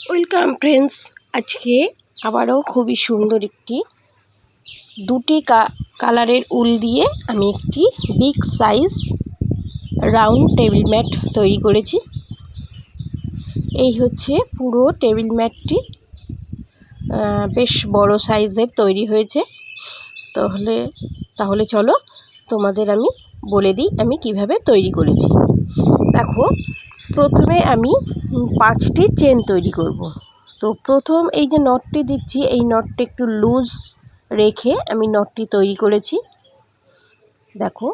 Welcome friends. আজকে আবারও খুবই সুন্দর একটি দুটি কালারের উল দিয়ে আমি একটি big size round table mat তৈরি করেছি। এই হচ্ছে পুরো টেবিল ম্যাটটি, বেশ বড় সাইজের তৈরি হয়েছে। তাহলে চলো তোমাদের আমি বলে দিই আমি কিভাবে তৈরি করেছি। দেখো, প্রথমে আমি 5টি চেন তৈরি করব। তো প্রথম এই যে নটটি দিচ্ছি, এই নটটি একটু লুজ রেখে আমি নটটি তৈরি করেছি। দেখো,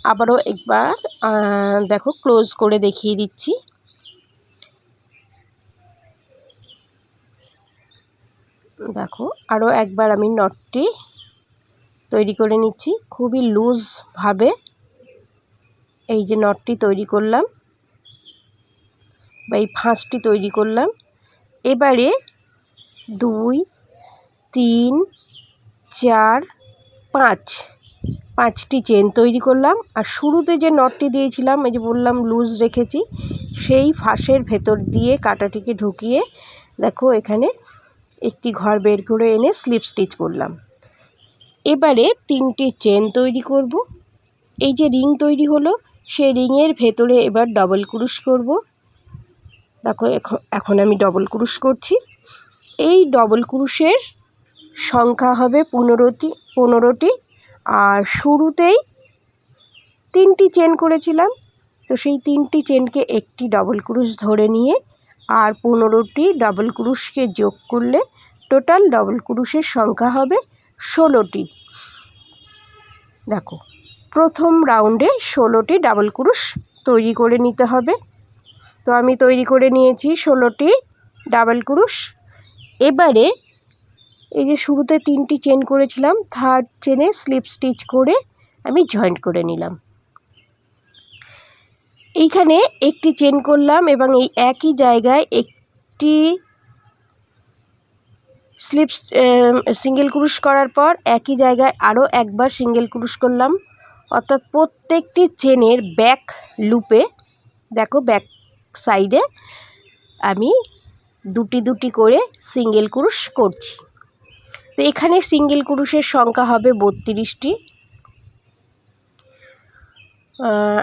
আবারও একবার দেখো ক্লোজ করে দেখিয়ে দিচ্ছি। দেখো, আরও একবার আমি নটটি তৈরি করে নিচ্ছি খুবই লুজভাবে। এই যে নটটি তৈরি করলাম বা এই ফাঁসটি তৈরি করলাম। এবারে 2, 3, 4, 5টি চেন তৈরি করলাম। আর শুরুতে যে নটটি দিয়েছিলাম, এই যে বললাম লুজ রেখেছি, সেই ফাঁসের ভেতর দিয়ে কাঁটাটিকে ঢুকিয়ে দেখো এখানে একটি ঘর বের করে এনে স্লিপ স্টিচ করলাম। এবারে 3টি চেন তৈরি করব। এই যে রিং তৈরি হলো, সেই রিংয়ের ভেতরে এবার ডবল ক্রুশ করব। দেখো, এখন আমি ডবল ক্রুশ করছি। এই ডবল ক্রুশের সংখ্যা হবে 15টি। আর শুরুতেই 3টি চেন করেছিলাম, তো সেই 3টি চেনকে একটি ডবল ক্রুশ ধরে নিয়ে আর 15টি ডবল ক্রুশকে যোগ করলে টোটাল ডবল ক্রুশের সংখ্যা হবে 16টি। দেখো, প্রথম রাউন্ডে 16টি ডাবল ক্রুশ তৈরি করে নিতে হবে। তো আমি তৈরি করে নিয়েছি 16টি ডাবল ক্রুশ। এবারে এই যে শুরুতে 3টি চেন করেছিলাম, থার্ড চেনে স্লিপ স্টিচ করে আমি জয়েন্ট করে নিলাম। এইখানে একটি চেন করলাম এবং এই একই জায়গায় একটি সিঙ্গেল ক্রুশ করার পর একই জায়গায় আরও একবার সিঙ্গেল ক্রুশ করলাম। অর্থাৎ প্রত্যেকটি চেনের ব্যাক লুপে দেখো ব্যাক সাইডে আমি দুটি করে সিঙ্গেল ক্রুশ করছি। তো এখানে সিঙ্গেল ক্রুশের সংখ্যা হবে 32টি।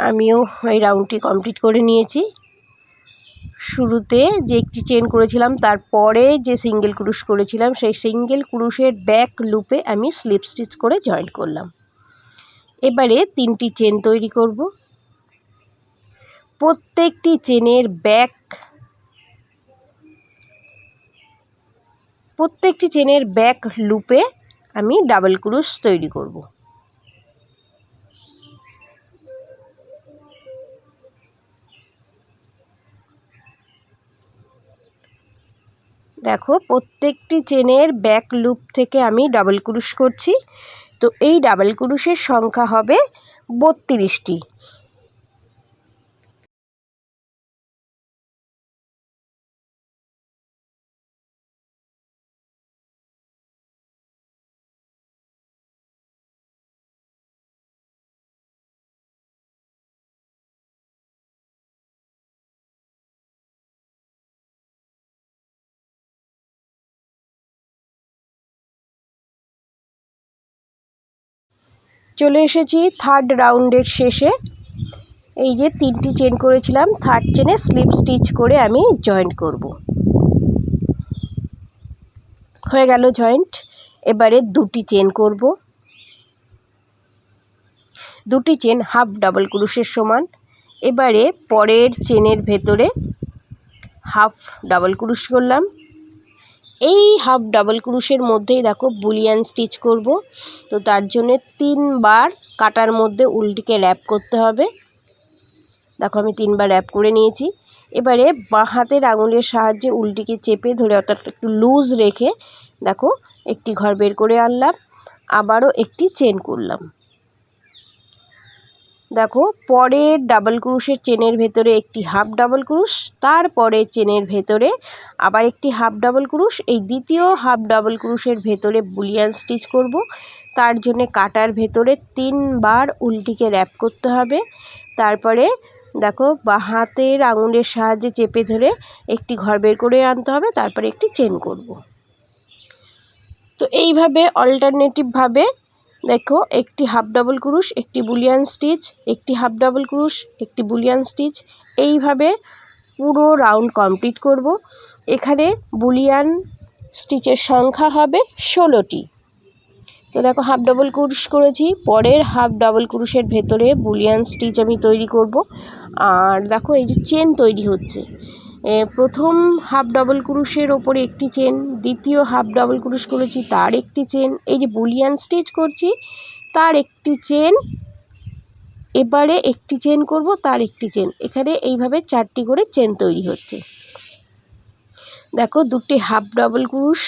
আমিও এই রাউন্ডটি কমপ্লিট করে নিয়েছি। শুরুতে যে একটি চেন করেছিলাম, তারপরে যে সিঙ্গেল ক্রুশ করেছিলাম, সেই সিঙ্গেল ক্রুশের ব্যাক লুপে আমি স্লিপ স্টিচ করে জয়েন করলাম। এবারে 3টি চেন তৈরি করব। প্রত্যেকটি চেনের ব্যাক লুপে আমি ডাবল ক্রুশ তৈরি করব। দেখো, প্রত্যেকটি চেনের ব্যাক লুপ থেকে আমি ডাবল ক্রুশ করছি। তো এই ডাবল ক্রুশের সংখ্যা হবে 32টি। চলে এসেছি থার্ড রাউন্ডের শেষে। এই যে 3টি চেন করেছিলাম, থার্ড চেনে স্লিপ স্টিচ করে আমি জয়েন্ট করব। হয়ে গেল জয়েন্ট। এবারে 2টি চেন করব। 2টি চেন হাফ ডাবল ক্রুশের সমান। এবারে পরের চেনের ভেতরে হাফ ডাবল ক্রুশ করলাম। এই হাফ ডাবল ক্রুশের মধ্যেই দেখো বুলিয়ান স্টিচ করব। তো তার জন্য 3বার কাটার মধ্যে উলটিকে র্যাপ করতে হবে। দেখো, আমি 3বার র্যাপ করে নিয়েছি। এবারে বাঁ হাতের আঙুলের সাহায্যে উলটিকে চেপে ধরে, অর্থাৎ একটু লুজ রেখে দেখো একটি ঘর বের করে আনলাম। আবারও একটি চেন করলাম। দেখো, পরের ডাবল ক্রুশের চেনের ভেতরে একটি হাফ ডাবল ক্রুশ, তারপরে চেনের ভেতরে আবার একটি হাফ ডাবল ক্রুশ। এই দ্বিতীয় হাফ ডাবল ক্রুশের ভেতরে বুলিয়ান স্টিচ করব। তার জন্য কাটার ভেতরে 3বার উলটিকে র্যাপ করতে হবে। তারপরে দেখো বা হাতের আঙুলের সাহায্যে চেপে ধরে একটি ঘর বের করে আনতে হবে, তারপরে একটি চেন করব। তো এইভাবে অল্টারনেটিভভাবে দেখো একটি হাফ ডাবল ক্রুশ, একটি বুলিয়ান স্টিচ, একটি হাফ ডাবল ক্রুশ, একটি বুলিয়ান স্টিচ, এইভাবে পুরো রাউন্ড কমপ্লিট করব। এখানে বুলিয়ান স্টিচের সংখ্যা হবে 16টি। তো দেখো হাফ ডাবল ক্রুশ করেছি, পরের হাফ ডাবল ক্রুশের ভেতরে বুলিয়ান স্টিচ আমি তৈরি করব। আর দেখো এই যে চেন তৈরি হচ্ছে, প্রথম হাফ ডাবল ক্রুশের ওপরে একটি চেন, দ্বিতীয় হাফ ডাবল ক্রুশ করেছি তার একটি চেন, এই যে বুলিয়ান স্টিচ করছি তার একটি চেন, এবারে একটি চেন করব তার একটি চেন, এখানে এইভাবে 4টি করে চেন তৈরি হচ্ছে। দেখো দুটি হাফ ডাবল ক্রুশ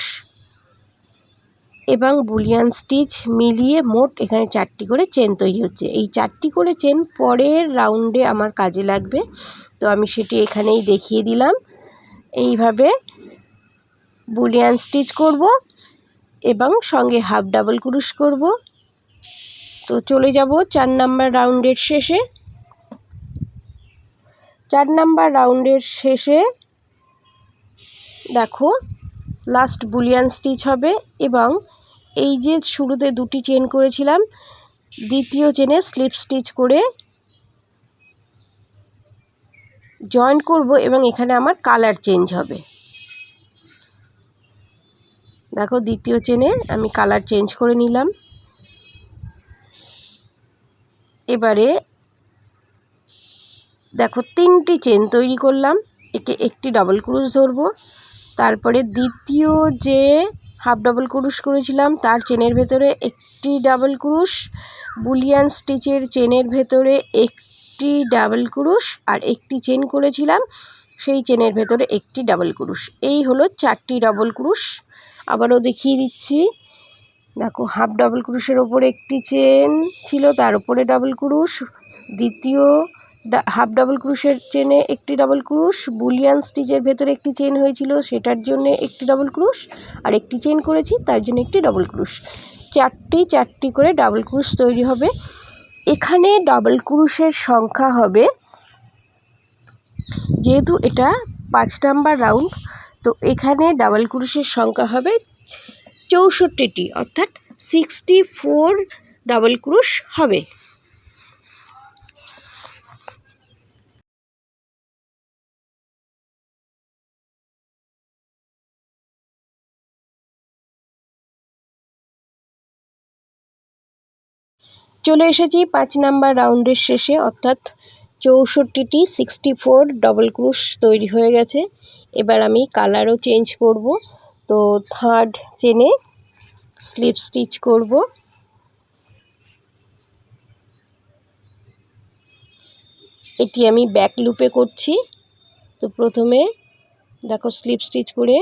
এবং বুলিয়ান স্টিচ মিলিয়ে মোট এখানে 4টি করে চেন তৈরি হচ্ছে। এই 4টি করে চেন পরের রাউন্ডে আমার কাজে লাগবে, তো আমি সেটি এখানেই দেখিয়ে দিলাম। এইভাবে বুলিয়ান স্টিচ করব এবং সঙ্গে হাফ ডাবল ক্রুশ করব। তো চলে যাব 4 নাম্বার রাউন্ডের শেষে। 4 নাম্বার রাউন্ডের শেষে দেখো লাস্ট বুলিয়ান স্টিচ হবে এবং এই যে শুরুতে দুটি চেন করেছিলাম, দ্বিতীয় চেনে স্লিপ স্টিচ করে জয়েন করব এবং এখানে আমার কালার চেঞ্জ হবে। দেখো দ্বিতীয় চেনে আমি কালার চেঞ্জ করে নিলাম। এবারে দেখো 3টি চেন তৈরি করলাম, একে একটি ডাবল ক্রুশ ধরবো, তারপরে দ্বিতীয় যে হাফ ডাবল ক্রুশ করেছিলাম তার চেনের ভেতরে একটি ডাবল ক্রুশ, বুলিয়ান স্টিচের চেনের ভেতরে একটি ডাবল ক্রুশ, আর একটি চেন করেছিলাম সেই চেনের ভেতরে একটি ডাবল ক্রুশ। এই হলো 4টি ডাবল ক্রুশ। আবারও দেখিয়ে দিচ্ছি। দেখো হাফ ডাবল ক্রুশের ওপরে একটি চেন ছিল, তার উপরে ডাবল ক্রুশ, দ্বিতীয় হাফ ডাবল ক্রুশের চেনে একটি ডাবল ক্রুশ, বুলিয়ান স্টিচের ভেতরে একটি চেন হয়েছিল সেটার জন্য একটি ডাবল ক্রুশ, আর একটি চেন করেছি তার জন্য একটি ডাবল ক্রুশ। 4টি করে ডাবল ক্রুশ তৈরি হবে। এখানে ডাবল ক্রুশের সংখ্যা হবে, যেহেতু এটা 5 নাম্বার রাউন্ড, তো এখানে ডাবল ক্রুশের সংখ্যা হবে 64টি, অর্থাৎ 64 ডাবল ক্রুশ হবে। চলে এসেছি 5 নাম্বার রাউন্ডের শেষে, অর্থাৎ 64টি 64 ডাবল ক্রুশ তৈরি হয়ে গেছে। এবার আমি কালারও চেঞ্জ করব। তো থার্ড চেনে স্লিপ স্টিচ করব। এটি আমি ব্যাক লুপে করছি। তো প্রথমে দেখো স্লিপ স্টিচ করে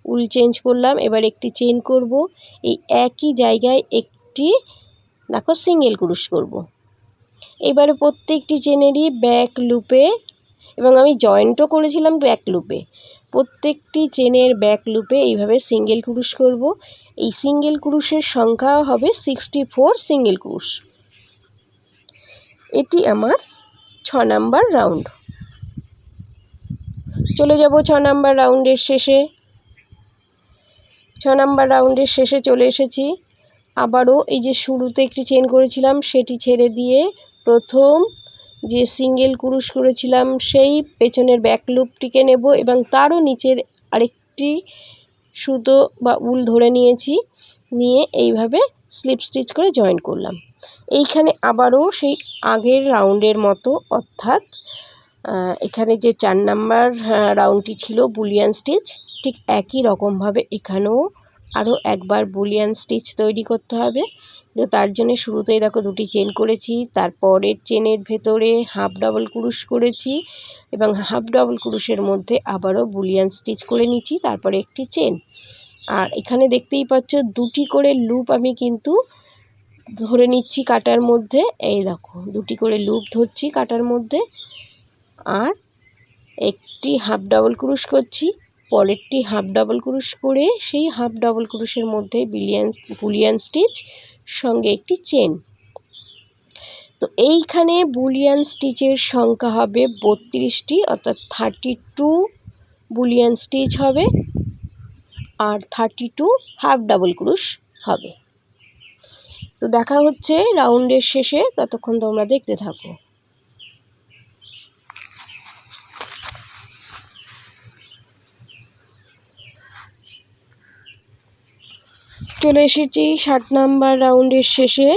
উল চেঞ্জ করলাম, এবার একটি চেন করব, এই একই জায়গায় একটি দেখো সিঙ্গেল ক্রুশ করব। এবারে প্রত্যেকটি চেনেরই ব্যাক লুপে, এবং আমি জয়েন্টও করেছিলাম ব্যাক লুপে, প্রত্যেকটি চেনের ব্যাক লুপে এইভাবে সিঙ্গেল ক্রুশ করব। এই সিঙ্গেল ক্রুশের সংখ্যা হবে 64 সিঙ্গেল ক্রুশ। এটি আমার 6 নাম্বার রাউন্ড। চলে যাব 6 নাম্বার রাউন্ডের শেষে। 6 নাম্বার রাউন্ডের শেষে চলে এসেছি। আবারও এই যে শুরুতে একটি চেন করেছিলাম সেটি ছেড়ে দিয়ে প্রথম যে সিঙ্গেল ক্রুশ করেছিলাম সেই পেছনের ব্যাক লুপটিকে নেব এবং তারও নিচের আরেকটি সুতো বা উল ধরে নিয়েছি, নিয়ে এইভাবে স্লিপ স্টিচ করে জয়েন করলাম। এইখানে আবারও সেই আগের রাউন্ডের মতো, অর্থাৎ এখানে যে 4 নাম্বার রাউন্ডটি ছিল বুলিয়ান স্টিচ, ঠিক একই রকমভাবে এখানেও আরও একবার বুলিয়ান স্টিচ তৈরি করতে হবে। তো তার জন্য শুরুতেই দেখো দুটি চেন করেছি, তারপরের চেনের ভেতরে হাফ ডাবল ক্রুশ করেছি এবং হাফ ডাবল ক্রুশের মধ্যে আবারও বুলিয়ান স্টিচ করে নিচ্ছি, তারপরে একটি চেন। আর এখানে দেখতেই পাচ্ছ দুটি করে লুপ আমি কিন্তু ধরে নিচ্ছি কাটার মধ্যে, এই দেখো দুটি করে লুপ ধরছি কাটার মধ্যে, আর একটি হাফ ডাবল ক্রুশ করছি, পরেরটি হাফ ডাবল ক্রুশ করে সেই হাফ ডাবল ক্রুশের মধ্যে বুলিয়ান স্টিচ সঙ্গে একটি চেন। তো এইখানে বুলিয়ান স্টিচের সংখ্যা হবে 32টি, অর্থাৎ 32 বুলিয়ান স্টিচ হবে আর 32 হাফ ডাবল ক্রুশ হবে। তো দেখা হচ্ছে রাউন্ডের শেষে, ততক্ষণ তোমরা দেখতে থাকো। চলে এসেছি 7 নাম্বার রাউন্ডের শেষে।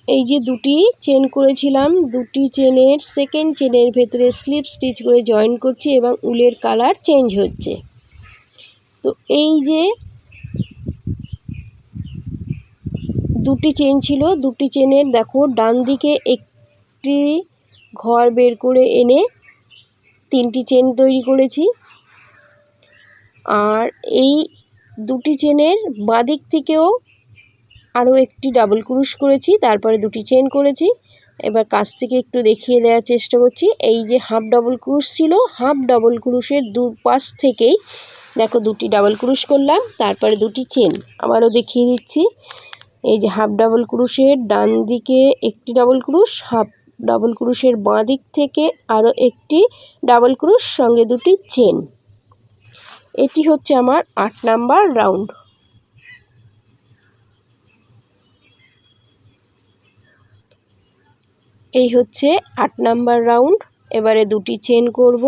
এই যে দুটি চেন করেছিলাম, দুটি চেনের সেকেন্ড চেনের ভেতরে স্লিপ স্টিচ করে জয়েন করছি এবং উলের কালার চেঞ্জ হচ্ছে। তো এই যে দুটি চেন ছিল, দুটি চেনের দেখো ডান দিকে একটি ঘর বের করে এনে 3টি চেন তৈরি করেছি, আর এই দুটি চেনের বাঁদিক থেকেও আরও একটি ডাবল ক্রুশ করেছি, তারপরে দুটি চেন করেছি। এবার কাছ থেকে একটু দেখিয়ে দেওয়ার চেষ্টা করছি। এই যে হাফ ডাবল ক্রুশ ছিল, হাফ ডাবল ক্রুশের দুপাশ থেকেই দেখো দুটি ডাবল ক্রুশ করলাম, তারপরে দুটি চেন। আবারও দেখিয়ে দিচ্ছি, এই যে হাফ ডাবল ক্রুশের ডান দিকে একটি ডাবল ক্রুশ, হাফ ডাবল ক্রুশের বাঁ দিক থেকে আরও একটি ডাবল ক্রুশ, সঙ্গে দুটি চেন। এটি হচ্ছে আমার 8 নাম্বার রাউন্ড। এই হচ্ছে 8 নাম্বার রাউন্ড। এবারে দুটি চেন করব।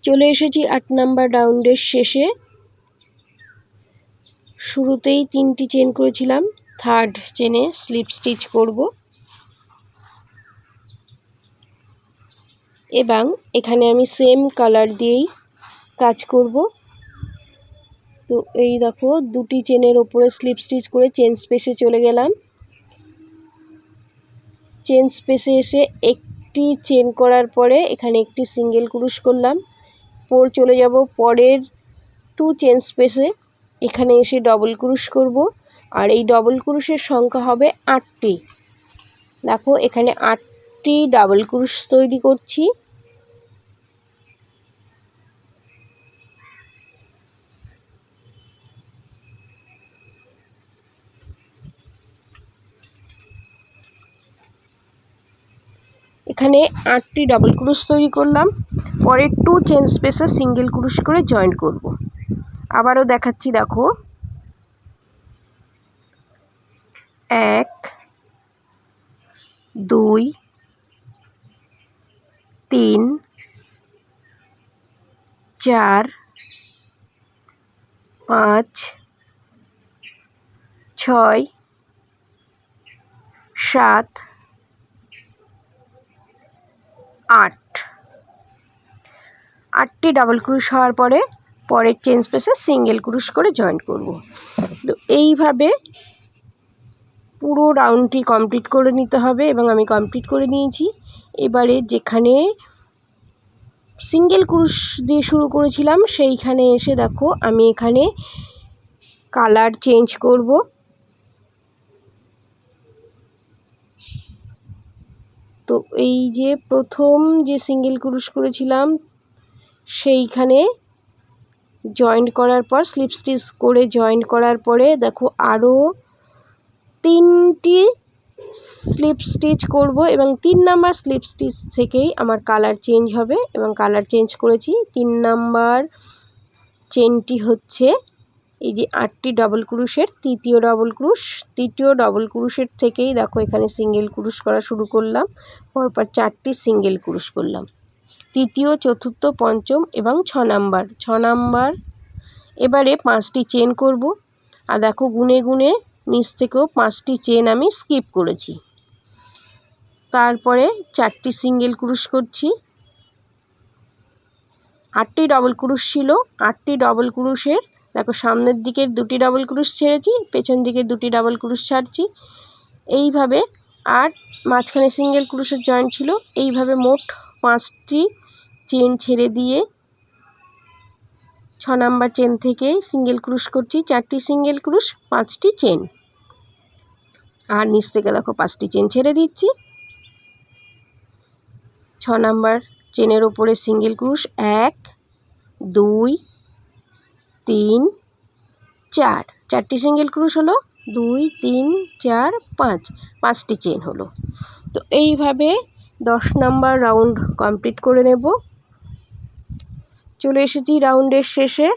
চলে এসেছি 8 নাম্বার রাউন্ডের শেষে। শুরুতেই 3টি চেন করেছিলাম, থার্ড চেনে স্লিপ স্টিচ করব এবং এখানে আমি সেম কালার দিয়েই কাজ করব। তো এই দেখো দুটি চেনের ওপরে স্লিপ স্টিচ করে চেন স্পেসে চলে গেলাম। চেন স্পেসে এসে একটি চেন করার পরে এখানে একটি সিঙ্গেল ক্রুশ করলাম, চলে যাব পরের 2 চেন স্পেসে, এখানে এসে ডবল ক্রুশ করব, আর এই ডবল ক্রুশের সংখ্যা হবে 8টি। দেখো এখানে 8টি ডাবল ক্রুশ তৈরি করছি। এখানে 8টি ডাবল ক্রুশ তৈরি করলাম, পরের 2 চেন স্পেসে সিঙ্গেল ক্রুশ করে জয়েন করব। আবারও দেখাচ্ছি, দেখো 1 2 3 4 5 6 7 8। 8টি ডাবল ক্রুশ হওয়ার পরে পরের চেন স্পেসে সিঙ্গেল ক্রুশ করে জয়েন করব। তো এইভাবে পুরো রাউন্ডটি কমপ্লিট করে নিতে হবে এবং আমি কমপ্লিট করে নিয়েছি। এবারে যেখানে সিঙ্গেল ক্রুশ দিয়ে শুরু করেছিলাম সেইখানে এসে দেখো আমি এখানে কালার চেঞ্জ করব। তো এই যে প্রথম যে সিঙ্গেল ক্রুশ করেছিলাম সেইখানে জয়েন্ট করার পর স্লিপ স্টিচ করে জয়েন্ট করার পরে দেখো আরও 3টি স্লিপ স্টিচ করব এবং 3 নাম্বার স্লিপ স্টিচ থেকেই আমার কালার চেঞ্জ হবে এবং কালার চেঞ্জ করেছি। 3 নাম্বার চেনটি হচ্ছে এই যে 8টি ডাবল ক্রুশের তৃতীয় ডাবল ক্রুশ, তৃতীয় ডাবল ক্রুশের থেকেই দেখো এখানে সিঙ্গেল ক্রুশ করা শুরু করলাম, পরপর 4টি সিঙ্গেল ক্রুশ করলাম, তৃতীয়, চতুর্থ, পঞ্চম এবং 6 নাম্বার। এবারে 5টি চেন করব, আর দেখো গুনে গুনে নিচ থেকেও 5টি চেন আমি স্কিপ করেছি। তারপরে 4টি সিঙ্গেল ক্রুশ করছি। 8টি ডাবল ক্রুশ ছিল, 8টি ডাবল ক্রুশের দেখো সামনের দিকে 2টি ডাবল ক্রুশ ছেড়েছি, পেছন দিকে 2টি ডাবল ক্রুশ ছাড়ছি, এইভাবে। আর মাঝখানে সিঙ্গেল ক্রুশের জয়েন্ট ছিল। এইভাবে মোট 5টি চেন ছেড়ে দিয়ে 6 নাম্বার চেন থেকে সিঙ্গেল ক্রুশ করছি, 4টি সিঙ্গেল ক্রুশ, 5টি চেন, আর নিচ থেকে দেখো 5টি চেন ছেড়ে দিচ্ছি। 6 নাম্বার চেনের ওপরে সিঙ্গেল ক্রুশ, 1 2 3 4, 4টি সিঙ্গেল ক্রুশ হলো, 2 3 4 5, 5টি চেন হলো। তো এইভাবে 10 নাম্বার রাউন্ড কমপ্লিট করে নেব। চলে এসেছি রাউন্ডের শেষে।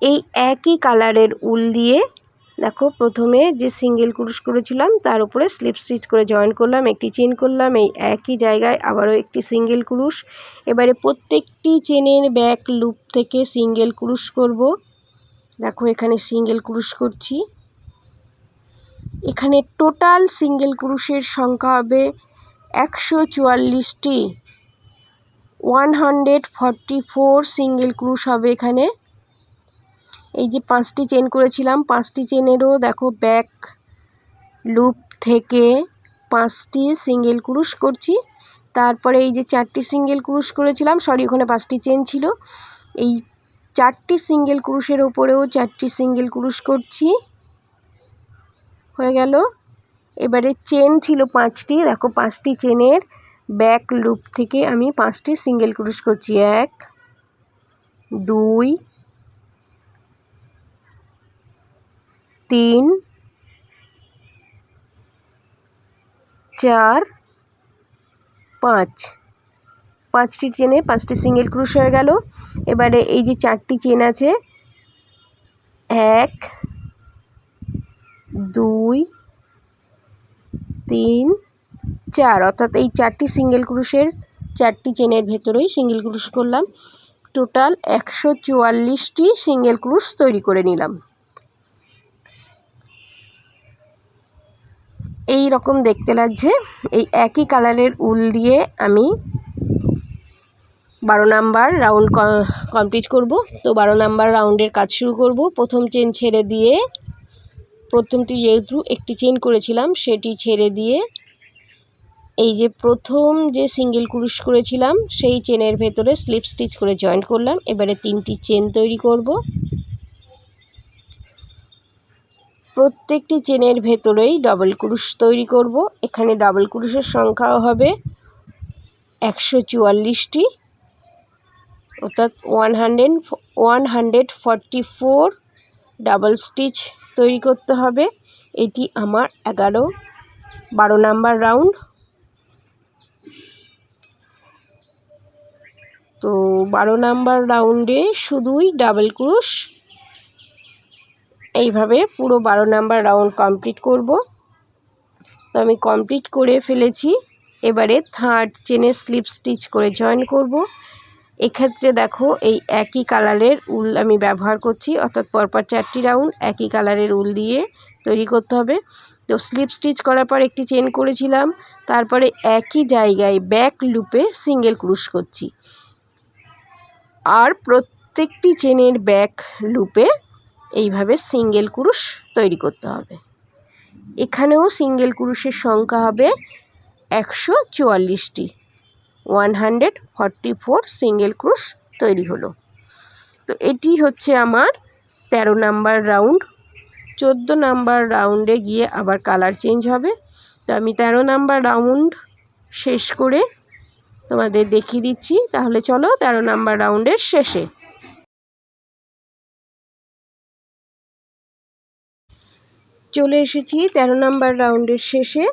এই একই কালারের উল দিয়ে দেখো প্রথমে যে সিঙ্গেল ক্রুশ করেছিলাম তার উপরে স্লিপ স্টিচ করে জয়েন করলাম, একটি চেন করলাম, এই একই জায়গায় আবারও একটি সিঙ্গেল ক্রুশ। এবারে প্রত্যেকটি চেনের ব্যাক লুপ থেকে সিঙ্গেল ক্রুশ করব। দেখো এখানে সিঙ্গেল ক্রুশ করছি। এখানে টোটাল সিঙ্গেল ক্রুশের সংখ্যা হবে 144টি, 144 সিঙ্গেল ক্রুশ হবে এখানে। এই যে 5টি চেন করেছিলাম, 5টি চেনেরও দেখো ব্যাক লুপ থেকে 5টি সিঙ্গেল ক্রুশ করছি। তারপরে এই যে 4টি সিঙ্গেল ক্রুশ করেছিলাম, সরি ওখানে 5টি চেন ছিল, এই 4টি সিঙ্গেল ক্রুশের ওপরেও 4টি সিঙ্গেল ক্রুশ করছি। হয়ে গেল। এবারে চেন ছিল 5টি, দেখো 5টি চেনের ব্যাক লুপ থেকে আমি 5টি সিঙ্গেল ক্রুশ করছি। 1 2 3 4 5, 5টি চেনে 5টি সিঙ্গেল ক্রুশ হয়ে গেল। এবারে এই যে 4টি চেন আছে, 1 2 3 4, অর্থাৎ এই 4টি সিঙ্গেল ক্রুশের 4টি চেনের ভেতরেই সিঙ্গেল ক্রুশ করলাম। টোটাল 144টি সিঙ্গেল ক্রুশ তৈরি করে নিলাম। এই রকম দেখতে লাগছে। এই একই কালারের উল দিয়ে আমি 12 নাম্বার রাউন্ড কমপ্লিট করব। তো 12 নাম্বার রাউন্ডের কাজ শুরু করব। প্রথম চেন ছেড়ে দিয়ে, প্রথমটি যেহেতু একটি চেন করেছিলাম সেটি ছেড়ে দিয়ে এই যে প্রথম যে সিঙ্গেল ক্রুশ করেছিলাম সেই চেনের ভেতরে স্লিপ স্টিচ করে জয়েন করলাম। এবারে 3টি চেন তৈরি করব। প্রত্যেকটি চেনের ভেতরেই ডবল ক্রুশ তৈরি করব। এখানে ডাবল ক্রুশের সংখ্যাও হবে 144টি, অর্থাৎ 144 ডাবল স্টিচ তৈরি করতে হবে। এটি আমার 12 নাম্বার রাউন্ড। তো 12 নাম্বার রাউন্ডে শুধুই ডাবল ক্রুশ। এইভাবে পুরো 12 নাম্বার রাউন্ড কমপ্লিট করব। তো আমি কমপ্লিট করে ফেলেছি। এবারে থার্ড চেনে স্লিপ স্টিচ করে জয়েন করব। এক্ষেত্রে দেখো এই একই কালারের উল আমি ব্যবহার করছি, অর্থাৎ পরপর 4টি রাউন্ড একই কালারের উল দিয়ে তৈরি করতে হবে। তো স্লিপ স্টিচ করার পর একটি চেন করেছিলাম, তারপরে একই জায়গায় ব্যাক লুপে সিঙ্গেল ক্রুশ করছি, আর প্রত্যেকটি চেনের ব্যাক লুপে এইভাবে সিঙ্গেল ক্রুশ তৈরি করতে হবে। এখানেও সিঙ্গেল ক্রুশের সংখ্যা হবে 144টি, 144 সিঙ্গেল ক্রুশ তৈরি হলো। তো এটি হচ্ছে আমার 13 নাম্বার রাউন্ড। 14 নাম্বার রাউন্ডে গিয়ে আবার কালার চেঞ্জ হবে। তো আমি 13 নাম্বার রাউন্ড শেষ করে তোমাদের দেখিয়ে দিচ্ছি। তাহলে চলো 13 নাম্বার রাউন্ডের শেষে। চলে এসেছি 13 নাম্বার রাউন্ডের শেষে।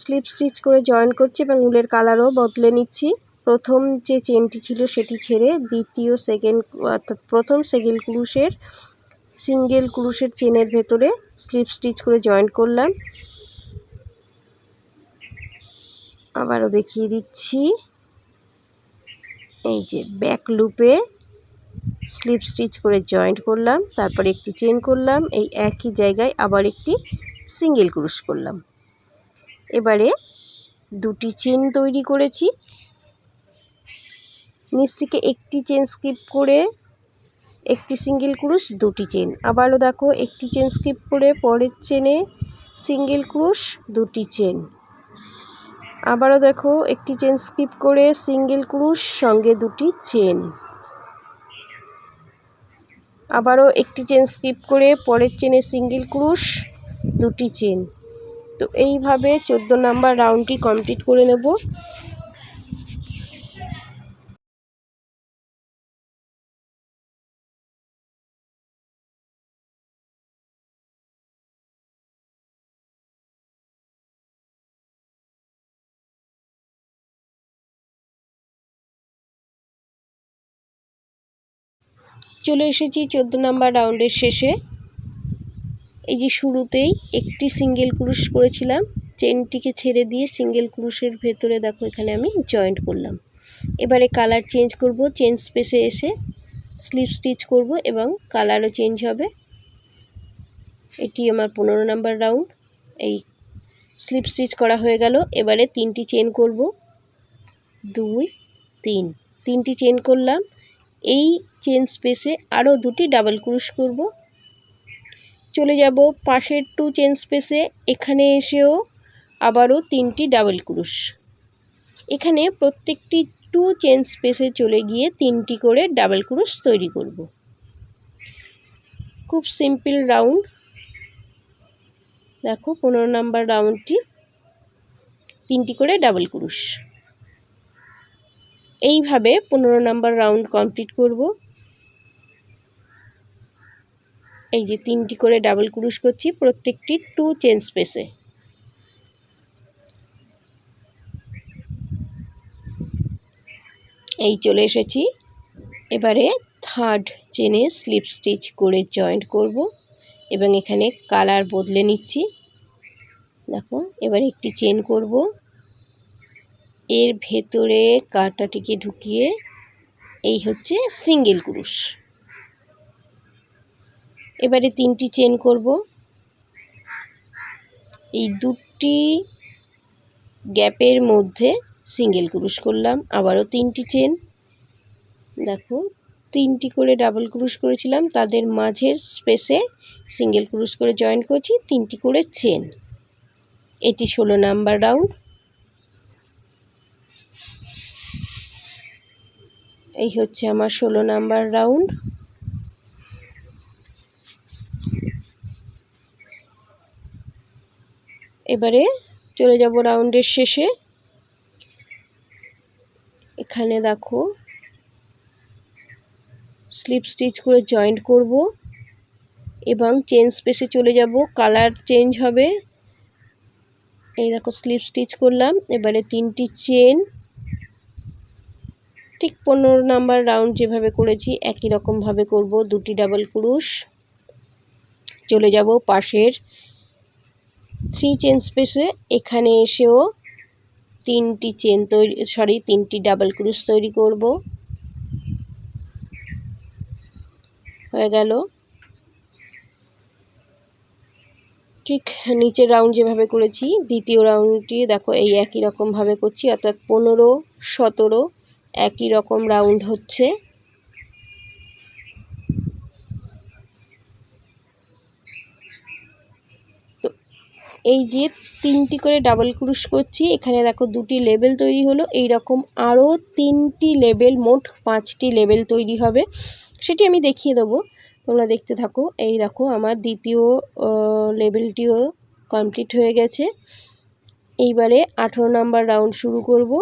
স্লিপ স্টিচ করে জয়েন করছি এবং উলের কালারও বদলে নিচ্ছি। প্রথম যে চেনটি ছিল সেটি ছেড়ে দ্বিতীয় অর্থাৎ প্রথম সিঙ্গেল ক্রুশের চেনের ভেতরে স্লিপ স্টিচ করে জয়েন করলাম। আবারও দেখিয়ে দিচ্ছি। এই যে ব্যাক লুপে স্লিপ স্টিচ করে জয়েন্ট করলাম, তারপর একটি চেন করলাম, এই একই জায়গায় আবার একটি সিঙ্গেল ক্রুশ করলাম। এবারে 2টি চেন তৈরি করেছি, নিচ থেকে একটি চেন স্কিপ করে একটি সিঙ্গেল ক্রুশ, 2টি চেন, আবারও দেখো একটি চেন স্কিপ করে পরের চেনে সিঙ্গেল ক্রুশ, 2টি চেন, আবারও দেখো একটি চেন স্কিপ করে সিঙ্গেল ক্রুশ সঙ্গে দুটি চেন, আবারও একটি চেন স্কিপ করে পরের চেনে সিঙ্গেল ক্রুশ দুটি চেন। তো এইভাবে 14 নাম্বার রাউন্ডটি কমপ্লিট করে নেব। চলে এসেছি 14 নাম্বার রাউন্ডের শেষে। এই যে শুরুতেই একটি সিঙ্গেল ক্রুশ করেছিলাম, চেনটিকে ছেড়ে দিয়ে সিঙ্গেল ক্রুশের ভেতরে দেখো এখানে আমি জয়েন্ট করলাম। এবারে কালার চেঞ্জ করব, চেন স্পেসে এসে স্লিপ স্টিচ করব এবং কালারও চেঞ্জ হবে। এটি আমার 15 নাম্বার রাউন্ড। এই স্লিপ স্টিচ করা হয়ে গেল। এবারে 3টি চেন করব, 2 3, 3টি চেন করলাম। এই চেন স্পেসে আরও 2টি ডাবল ক্রুশ করব। চলে যাব পাশের 2 চেন স্পেসে, এখানে এসেও আবারও 3টি ডাবল ক্রুশ। এখানে প্রত্যেকটি 2 চেন স্পেসে চলে গিয়ে 3টি করে ডাবল ক্রুশ তৈরি করব। খুব সিম্পল রাউন্ড। দেখো 15 নাম্বার রাউন্ডটি 3টি করে ডাবল ক্রুশ। এইভাবে 15 নাম্বার রাউন্ড কমপ্লিট করব। এই যে 3টি করে ডাবল ক্রুশ করছি প্রত্যেকটি 2 চেন স্পেসে। এই চলে এসেছি। এবারে 3rd চেনে স্লিপ স্টিচ করে জয়েন্ট করব এবং এখানে কালার বদলে নিচ্ছি। দেখো এবারে একটি চেন করব, এর ভেতরে কাঁটাটিকে ঢুকিয়ে এই হচ্ছে সিঙ্গেল ক্রুশ। এবারে 3টি চেন করব, এই 2টি গ্যাপের মধ্যে সিঙ্গেল ক্রুশ করলাম। আবারও 3টি চেন। দেখো 3টি করে ডাবল ক্রুশ করেছিলাম, তাদের মাঝের স্পেসে সিঙ্গেল ক্রুশ করে জয়েন করছি, 3টি করে চেন। এটি 16 নাম্বার রাউন্ড। এই হচ্ছে আমার 16 নাম্বার রাউন্ড। এবারে চলে যাব রাউন্ডের শেষে। এখানে দেখো স্লিপ স্টিচ করে জয়েন্ট করব এবং চেন স্পেসে চলে যাব, কালার চেঞ্জ হবে। এই দেখো স্লিপ স্টিচ করলাম। এবারে 3টি চেন, ঠিক 15 নাম্বার রাউন্ড যেভাবে করেছি একই রকমভাবে করব। 2টি ডাবল ক্রুশ। চলে যাব পাশের 3 চেন স্পেসে, এখানে এসেও 3টি চেন তৈরি 3টি ডাবল ক্রুশ তৈরি করব। হয়ে গেল। ঠিক নিচের রাউন্ড যেভাবে করেছি দ্বিতীয় রাউন্ডটি দেখো এই একই রকমভাবে করছি, অর্থাৎ 15 17 একই রকম রাউন্ড হচ্ছে। তো এই যে 3টি করে ডাবল ক্রুশ করছি, এখানে দেখো 2টি লেবেল তৈরি হলো। এই রকম আরও 3টি লেবেল, মোট 5টি লেবেল তৈরি হবে, সেটি আমি দেখিয়ে দেবো, তোমরা দেখতে থাকো। এই দেখো আমার দ্বিতীয় লেবেলটিও কমপ্লিট হয়ে গেছে। এইবারে 18 নাম্বার রাউন্ড শুরু করব।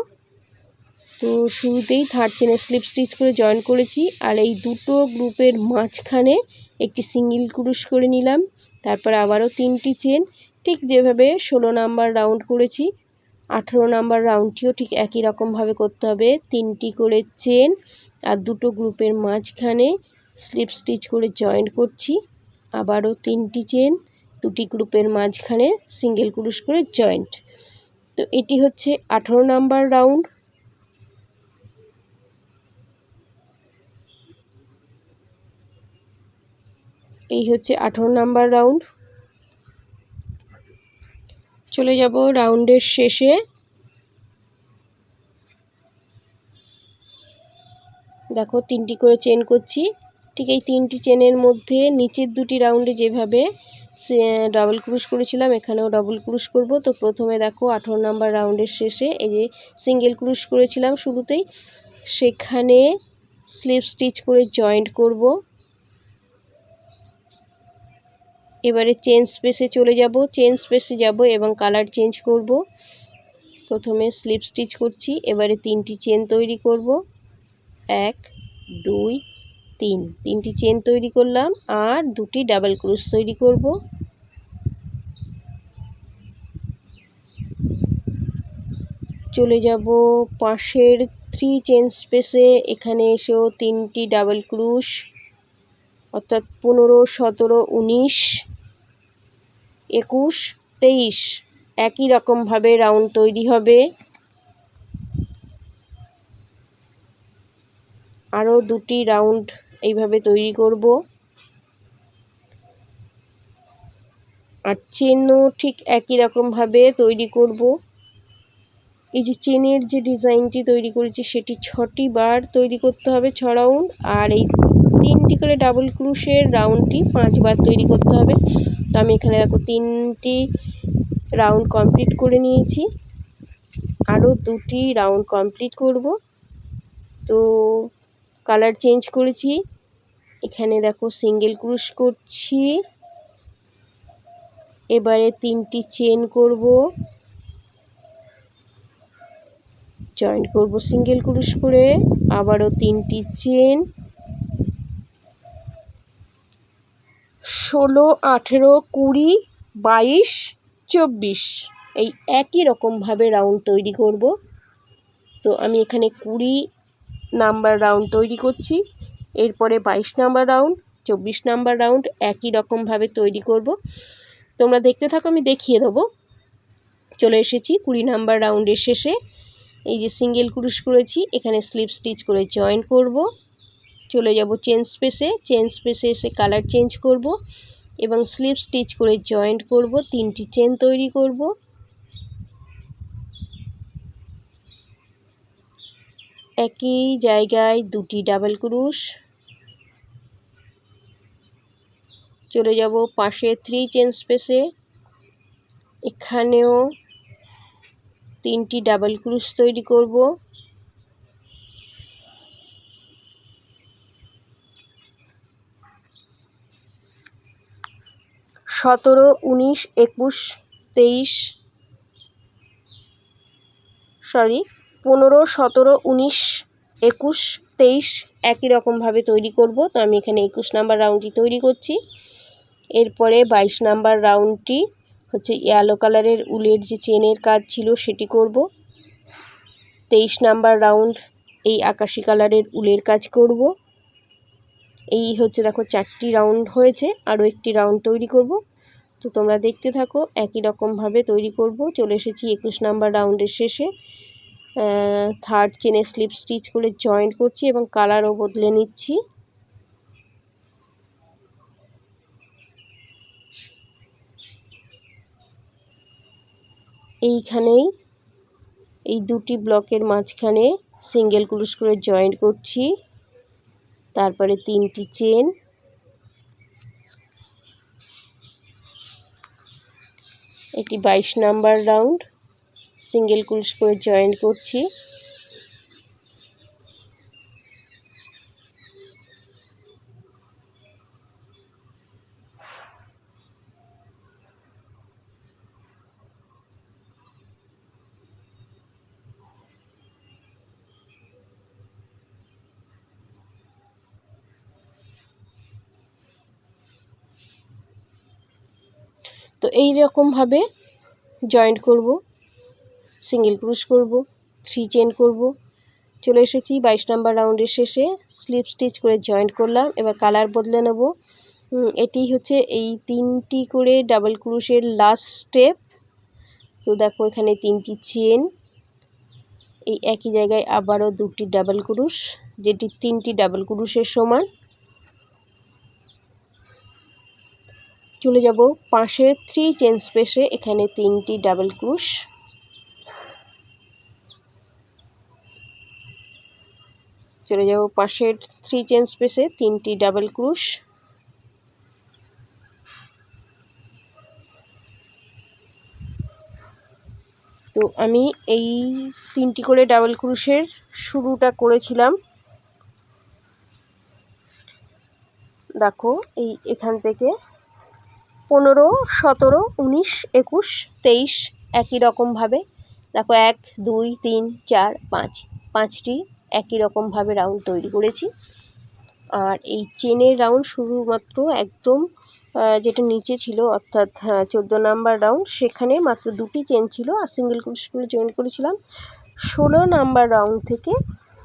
তো শুরুতেই 3rd চেনে স্লিপ স্টিচ করে জয়েন করেছি, আর এই দুটো গ্রুপের মাঝখানে একটি সিঙ্গেল ক্রুশ করে নিলাম। তারপর আবারও 3টি চেন, ঠিক যেভাবে 16 নাম্বার রাউন্ড করেছি 18 নাম্বার রাউন্ডটিও ঠিক একই রকমভাবে করতে হবে। 3টি করে চেন আর দুটো গ্রুপের মাঝখানে স্লিপ স্টিচ করে জয়েন করছি, আবারও 3টি চেন, 2টি গ্রুপের মাঝখানে সিঙ্গেল ক্রুশ করে জয়েন্ট। তো এটি হচ্ছে 18 নাম্বার রাউন্ড। এই হচ্ছে 18 নাম্বার রাউন্ড। চলে যাব রাউন্ডের শেষে। দেখো 3টি করে চেন করছি, ঠিক এই 3টি চেনের মধ্যে নিচের 2টি রাউন্ডে যেভাবে ডাবল ক্রুশ করেছিলাম, এখানেও ডাবল ক্রুশ করব। তো প্রথমে দেখো 18 নাম্বার রাউন্ডের শেষে এই যে সিঙ্গেল ক্রুশ করেছিলাম শুরুতেই, সেখানে স্লিপ স্টিচ করে জয়েন্ট করব। এবারে চেন স্পেসে চলে যাব, চেন স্পেসে যাব এবং কালার চেঞ্জ করব। প্রথমে স্লিপ স্টিচ করছি, এবারে 3টি চেন তৈরি করব। 1 2 3, 3টি চেন তৈরি করলাম আর 2টি ডাবল ক্রুশ তৈরি করব। চলে যাব পাশের 3 চেন স্পেসে, এখানে এসেও 3টি ডাবল ক্রুশ, অর্থাৎ 15 17 19 21 23 একই রকমভাবে রাউন্ড তৈরি হবে। আরও 2টি রাউন্ড এইভাবে তৈরি করব। আর চেনও ঠিক একই রকমভাবে তৈরি করব। এই যে চেনের যে ডিজাইনটি তৈরি করেছি সেটি 6টি বার তৈরি করতে হবে, 6 রাউন্ড। আর এই 3টি করে ডাবল ক্রুশের রাউন্ডটি 5 বার তৈরি করতে হবে। তো আমি এখানে দেখো 3টি রাউন্ড কমপ্লিট করে নিয়েছি, আরও 2টি রাউন্ড কমপ্লিট করব। তো কালার চেঞ্জ করেছি, এখানে দেখো সিঙ্গেল ক্রুশ করছি, এবারে 3টি চেন করব, জয়েন্ট করব সিঙ্গেল ক্রুশ করে, আবারও 3টি চেন, 16 18 20 22 24 এই একই রকমভাবে রাউন্ড তৈরি করব। তো আমি এখানে 20 নাম্বার রাউন্ড তৈরি করছি, এরপরে 22 নাম্বার রাউন্ড, 24 নাম্বার রাউন্ড একই রকমভাবে তৈরি করব। তোমরা দেখতে থাকো, আমি দেখিয়ে দেবো। চলে এসেছি 20 নাম্বার রাউন্ডের শেষে। এই যে সিঙ্গেল ক্রুশ করেছি, এখানে স্লিপ স্টিচ করে জয়েন করব। চলে যাব চেন স্পেসে, চেন স্পেসে এসে কালার চেঞ্জ করব এবং স্লিপ স্টিচ করে জয়েন্ট করব। 3টি চেন তৈরি করব। একই জায়গায় 2টি ডাবল ক্রুশ। চলে যাব পাশে 3 চেন স্পেসে, এখানেও 3টি ডাবল ক্রুশ তৈরি করব। সতেরো 19 21 23 15 17 19 21 23 একই রকমভাবে তৈরি করব। তো আমি এখানে 21 নাম্বার রাউন্ডটি তৈরি করছি। এরপরে 22 নাম্বার রাউন্ডটি হচ্ছে ইয়েলো কালারের উলের যে চেনের কাজ ছিল সেটি করব। 23 নাম্বার রাউন্ড এই আকাশি কালারের উলের কাজ করব। এই হচ্ছে দেখো 4টি রাউন্ড হয়েছে, আরও একটি রাউন্ড তৈরি করব। তো তোমরা দেখতে থাকো, একই রকমভাবে তৈরি করব। চলে এসেছি 21 নাম্বার রাউন্ডের শেষে। 3rd চেনে স্লিপ স্টিচ করে জয়েন্ট করছি এবং কালারও বদলে নিচ্ছি। এইখানেই এই 2টি ব্লকের মাঝখানে সিঙ্গেল ক্রুশ করে জয়েন্ট করছি, তারপরে 3টি চেন, এটি 22 নাম্বার রাউন্ড, সিঙ্গেল ক্রুশ করে জয়েন্ট করছি। তো এই রকমভাবে জয়েন্ট করব, সিঙ্গেল ক্রুশ করব, 3 চেন করব। চলে এসেছি 22 নাম্বার রাউন্ডের শেষে, স্লিপ স্টিচ করে জয়েন্ট করলাম। এবার কালার বদলে নেব। এটি হচ্ছে এই 3টি করে ডাবল ক্রুশের লাস্ট স্টেপ। তো দেখো এখানে 3টি চেন, এই একই জায়গায় আবারও 2টি ডাবল ক্রুশ, যেটি 3টি ডাবল ক্রুশের সমান। চলে যাব পাশের 3 চেন স্পেসে, এখানে 3টি ডাবল ক্রুশ। চলে যাব পাশের 3 চেন স্পেসে, 3টি ডাবল ক্রুশ। তো আমি এই 3টি করে ডাবল ক্রোশের শুরুটা করেছিলাম। দেখো এই এখান থেকে 15, 17, 19, 21, 23 একই রকমভাবে দেখো 1, 2, 3, 4, 5 5টি একই রকমভাবে রাউন্ড তৈরি করেছি। আর এই চেনের রাউন্ড শুধুমাত্র একদম যেটা নিচে ছিল অর্থাৎ 14 নাম্বার রাউন্ড, সেখানে মাত্র 2টি চেন ছিল আর সিঙ্গেল ক্রোশ করে জয়েন করেছিলাম। 16 নাম্বার রাউন্ড থেকে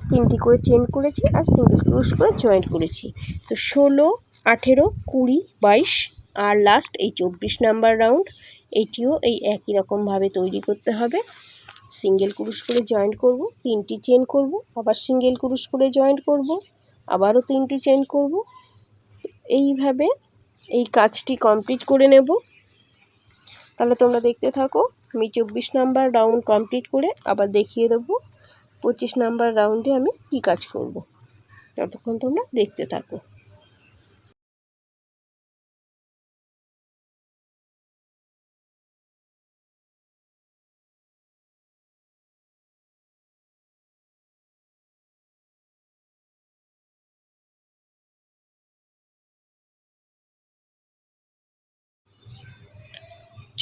3টি করে চেন করেছি আর সিঙ্গেল ক্রোশ করে জয়েন করেছি। তো 16, 18, 20, 22 আর লাস্ট এই 24 নাম্বার রাউন্ড, এটিও এই একই রকমভাবে তৈরি করতে হবে। সিঙ্গেল ক্রোশ করে জয়েন করব, 3টি চেন করব, আবার সিঙ্গেল ক্রোশ করে জয়েন করব, আবারও 3টি চেন করব। এইভাবে এই কাজটি কমপ্লিট করে নেব। তাহলে তোমরা দেখতে থাকো। আমি 24 নাম্বার রাউন্ড কমপ্লিট করে আবার দেখিয়ে দেবো 25 নাম্বার রাউন্ডে আমি কী কাজ করব। ততক্ষণ তোমরা দেখতে থাকো।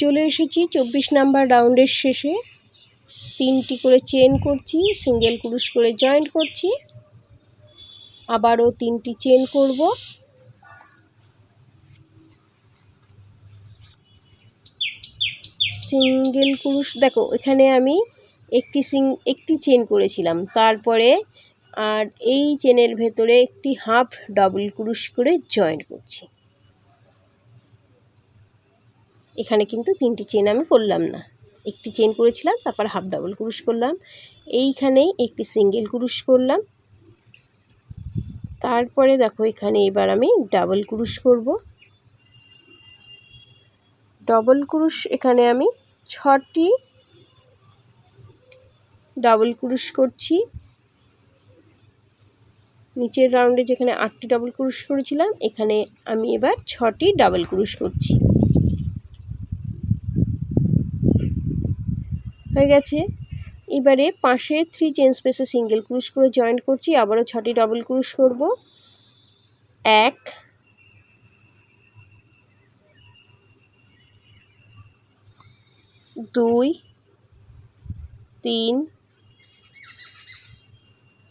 চলে এসেছি 24 নাম্বার রাউন্ডের শেষে। 3টি করে চেন করছি, সিঙ্গেল ক্রোশ করে জয়েন করছি, আবারও 3টি চেন করব, সিঙ্গেল ক্রোশ। দেখো এখানে আমি একটি চেন করেছিলাম, তারপরে আর এই চেনের ভেতরে একটি হাফ ডাবল ক্রোশ করে জয়েন করছি। এখানে কিন্তু 3টি চেন আমি করলাম না, একটি চেন করেছিলাম, তারপর হাফ ডাবল ক্রোশ করলাম, এইখানেই একটি সিঙ্গেল ক্রোশ করলাম, তারপরে দেখো এখানে এবার আমি ডাবল ক্রোশ করব। ডাবল ক্রোশ এখানে আমি 6টি ডাবল ক্রোশ করছি। নিচের রাউন্ডে যেখানে 8টি ডাবল ক্রোশ করেছিলাম, এখানে আমি এবার 6টি ডাবল ক্রোশ করছি। হয়ে গেছে। এবারে পাশে 3 চেন স্পেসে সিঙ্গেল ক্রোশ করে জয়েন করছি, আবারও 6টি ডাবল ক্রোশ করব। 1, 2, 3,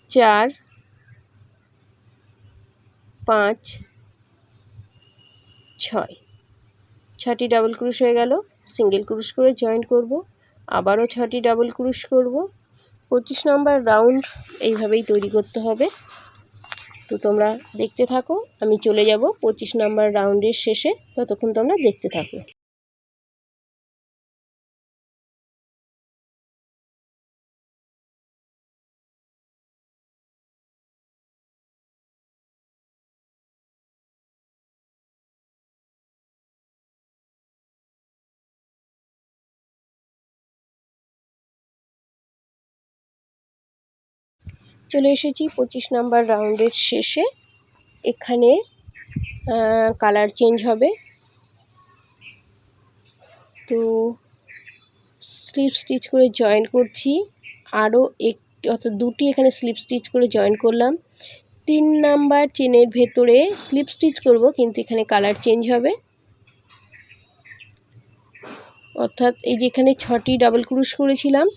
4, 5, 6 6টি ডাবল ক্রোশ হয়ে গেল। সিঙ্গেল ক্রোশ করে জয়েন করব, আবারও 6টি ডাবল ক্রোশ করব। 25 নাম্বার রাউন্ড এইভাবেই তৈরি করতে হবে। তো তোমরা দেখতে থাকো, আমি চলে যাব 25 নাম্বার রাউন্ডের শেষে, ততক্ষণ তোমরা দেখতে থাকো। চলে এসেছি 25 নাম্বার রাউন্ডের শেষে। এখানে কালার চেঞ্জ হবে। তো স্লিপ স্টিচ করে জয়েন করছি, আরও অর্থাৎ 2টি এখানে স্লিপ স্টিচ করে জয়েন করলাম। 3 নাম্বার চেনের ভেতরে স্লিপ স্টিচ করব, কিন্তু এখানে কালার চেঞ্জ হবে। অর্থাৎ এই যে এখানে 6টি ডাবল ক্রোশ করেছিলাম,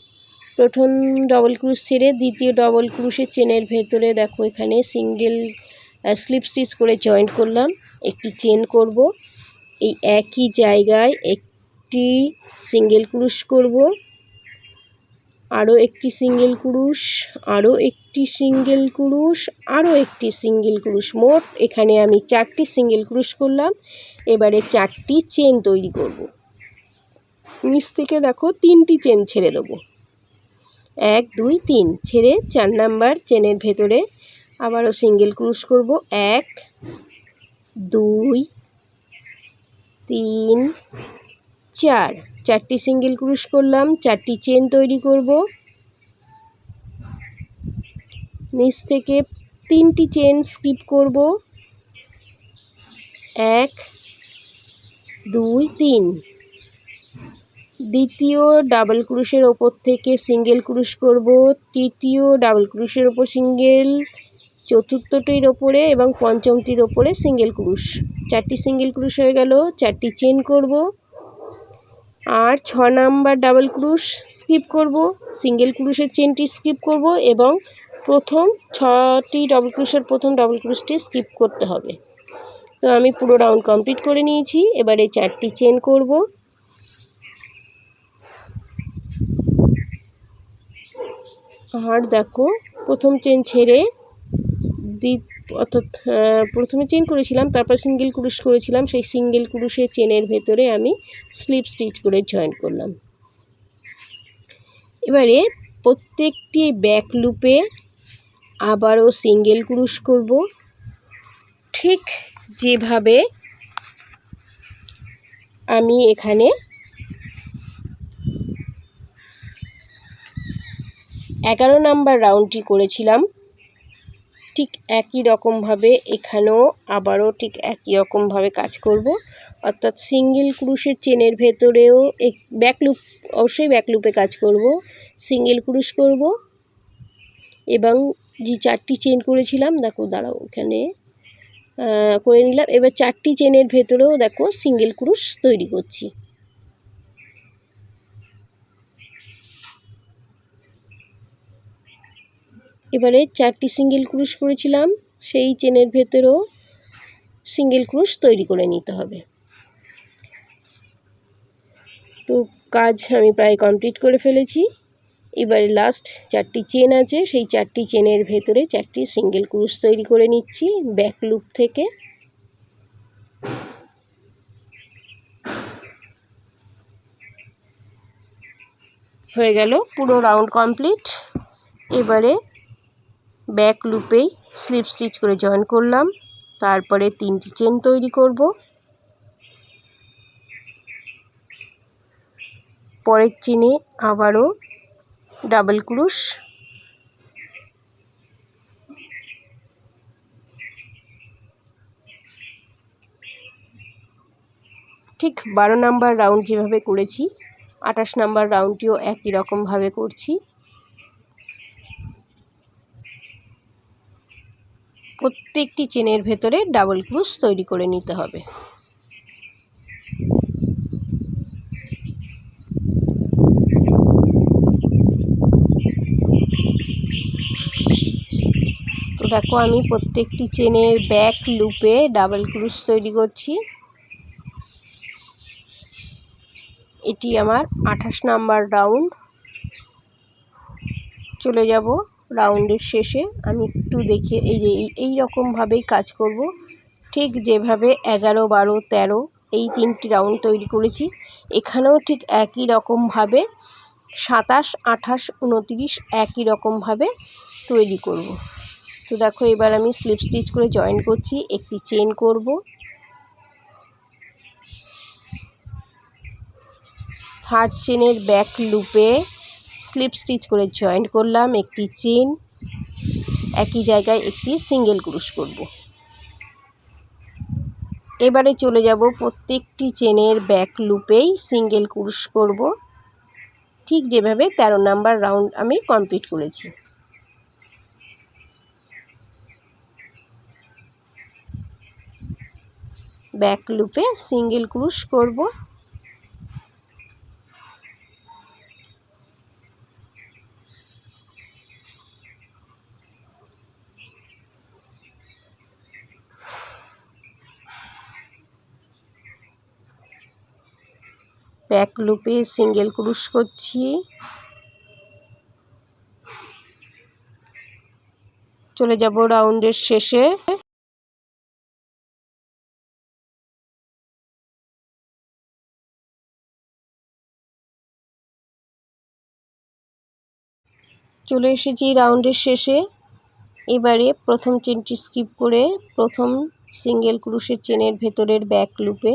প্রথম ডাবল ক্রোশ ছেড়ে দ্বিতীয় ডাবল ক্রোশের চেনের ভেতরে দেখো এখানে সিঙ্গেল স্লিপ স্টিচ করে জয়েন করলাম, একটি চেন করব, এই একই জায়গায় একটি সিঙ্গেল ক্রোশ করব, আরও একটি সিঙ্গেল ক্রোশ, আরও একটি সিঙ্গেল ক্রোশ, আরও একটি সিঙ্গেল ক্রোশ। মোট এখানে আমি 4টি সিঙ্গেল ক্রোশ করলাম। এবারে 4টি চেন তৈরি করব। নিচ থেকে দেখো 3টি চেন ছেড়ে দেবো, 1, 2, 3 ছেড়ে 4 নাম্বার চেনের ভেতরে আবারও সিঙ্গেল ক্রোশ করব। 1, 2, 3, 4 4টি সিঙ্গেল ক্রোশ করলাম, 4টি চেন তৈরি করব। নিচ থেকে 3টি চেন স্কিপ করব, 1, 2, 3 দ্বিতীয় ডাবল ক্রুশের ওপর থেকে সিঙ্গেল ক্রুশ করব, তৃতীয় ডাবল ক্রুশের ওপর সিঙ্গেল, চতুর্থটির ওপরে এবং পঞ্চমটির ওপরে সিঙ্গেল ক্রুশ। 4টি সিঙ্গেল ক্রুশ হয়ে গেল। 4টি চেন করব আর 6 নাম্বার ডাবল ক্রুশ স্কিপ করব, সিঙ্গেল ক্রুশের চেনটি স্কিপ করব এবং প্রথম 6টি ডাবল ক্রুশের প্রথম ডাবল ক্রুশটি স্কিপ করতে হবে। তো আমি পুরো রাউন্ড কমপ্লিট করে নিয়েছি। এবারে 4টি চেন করব, আর দেখো প্রথম চেন ছেড়ে অর্থাৎ প্রথমে চেন করেছিলাম, তারপর সিঙ্গেল ক্রুশ করেছিলাম, সেই সিঙ্গেল ক্রুশের চেনের ভেতরে আমি স্লিপ স্টিচ করে জয়েন করলাম। এবারে প্রত্যেকটি ব্যাক লুপে আবারও সিঙ্গেল ক্রুশ করব, ঠিক যেভাবে আমি এখানে 11 নাম্বার রাউন্ডটি করেছিলাম, ঠিক একই রকমভাবে এখানেও আবারও ঠিক একই রকমভাবে কাজ করব। অর্থাৎ সিঙ্গেল ক্রুশের চেনের ভেতরেও ব্যাক লুপ, অবশ্যই ব্যাক লুপে কাজ করব, সিঙ্গেল ক্রুশ করব এবং যে 4টি চেন করেছিলাম, দেখো দাঁড়াও এখানে করে নিলাম। এবার 4টি চেনের ভেতরেও দেখো সিঙ্গেল ক্রুশ তৈরি করছি। এবারে 4টি সিঙ্গেল ক্রুশ করেছিলাম, সেই চেনের ভেতরেও সিঙ্গেল ক্রুশ তৈরি করে নিতে হবে। তো কাজ আমি প্রায় কমপ্লিট করে ফেলেছি। এবারে লাস্ট 4টি চেন আছে, সেই 4টি চেনের ভেতরে 4টি সিঙ্গেল ক্রুশ তৈরি করে নিচ্ছি ব্যাক লুপ থেকে। হয়ে গেল পুরো রাউন্ড কমপ্লিট। এবারে ব্যাক লুপেই স্লিপ স্টিচ করে জয়েন করলাম, তারপরে 3টি চেন তৈরি করব, পরের চেনে আবারও ডাবল ক্রুশ, ঠিক 12 নাম্বার রাউন্ড যেভাবে করেছি 28 নাম্বার রাউন্ডটিও একই রকমভাবে করছি। প্রত্যেকটি চেনের ভেতরে ডাবল ক্রুশ তৈরি করে নিতে হবে। তো দেখো আমি প্রত্যেকটি চেনের ব্যাক লুপে ডাবল ক্রুশ তৈরি করছি। এটি আমার 28 নাম্বার রাউন্ড। চলে যাব রাউন্ডের শেষে। আমি একটু দেখে এই রকমভাবেই কাজ করব, ঠিক যেভাবে 11, 12, 13 এই 3টি রাউন্ড তৈরি করেছি, এখানেও ঠিক একই রকমভাবে 27, 28, 29 একই রকমভাবে তৈরি করব। তো দেখো এবার আমি স্লিপ স্টিচ করে জয়েন করছি, একটি চেন করব, থার্ড চেনের ব্যাক লুপে স্লিপ স্টিচ করে জয়েন করলাম, একটি চেন, একই জায়গায় একটি সিঙ্গেল ক্রুশ করব। এবারে চলে যাব প্রত্যেকটি চেনের ব্যাক লুপেই সিঙ্গেল ক্রুশ করব, ঠিক যেভাবে 13 নাম্বার রাউন্ড আমি কমপ্লিট করেছি। ব্যাক লুপে সিঙ্গেল ক্রুশ করব, ব্যাক লুপে সিঙ্গেল ক্রুশ করছি। চলে যাব রাউন্ডের শেষে। চলে এসেছি রাউন্ডের শেষে। এবারে প্রথম চেনটি স্কিপ করে প্রথম সিঙ্গেল ক্রুশের চেনের ভেতরের ব্যাক লুপে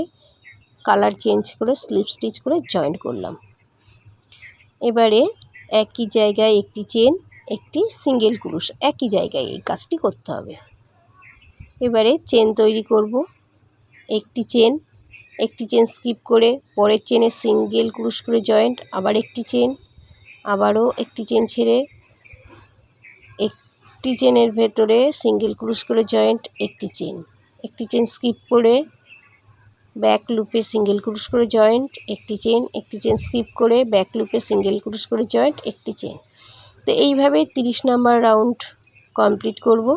কালার চেঞ্জ করে স্লিপ স্টিচ করে জয়েন করলাম। এবারে একই জায়গায় একটি চেন, একটি সিঙ্গেল ক্রুশ, একই জায়গায় এই কাজটি করতে হবে। এবারে চেন তৈরি করব, একটি চেন, একটি চেন স্কিপ করে পরের চেনে সিঙ্গেল ক্রুশ করে জয়েন্ট, আবার একটি চেন, আবারও একটি চেন ছেড়ে একটি চেনের ভেতরে সিঙ্গেল ক্রুশ করে জয়েন্ট, একটি চেন স্কিপ করে ব্যাক লুপে সিঙ্গেল ক্রুশ করে জয়েন্ট, একটি চেন স্কিপ করে ব্যাক লুপে সিঙ্গেল ক্রুশ করে জয়েন্ট, একটি চেন। তো এইভাবে 30 নাম্বার রাউন্ড কমপ্লিট করব।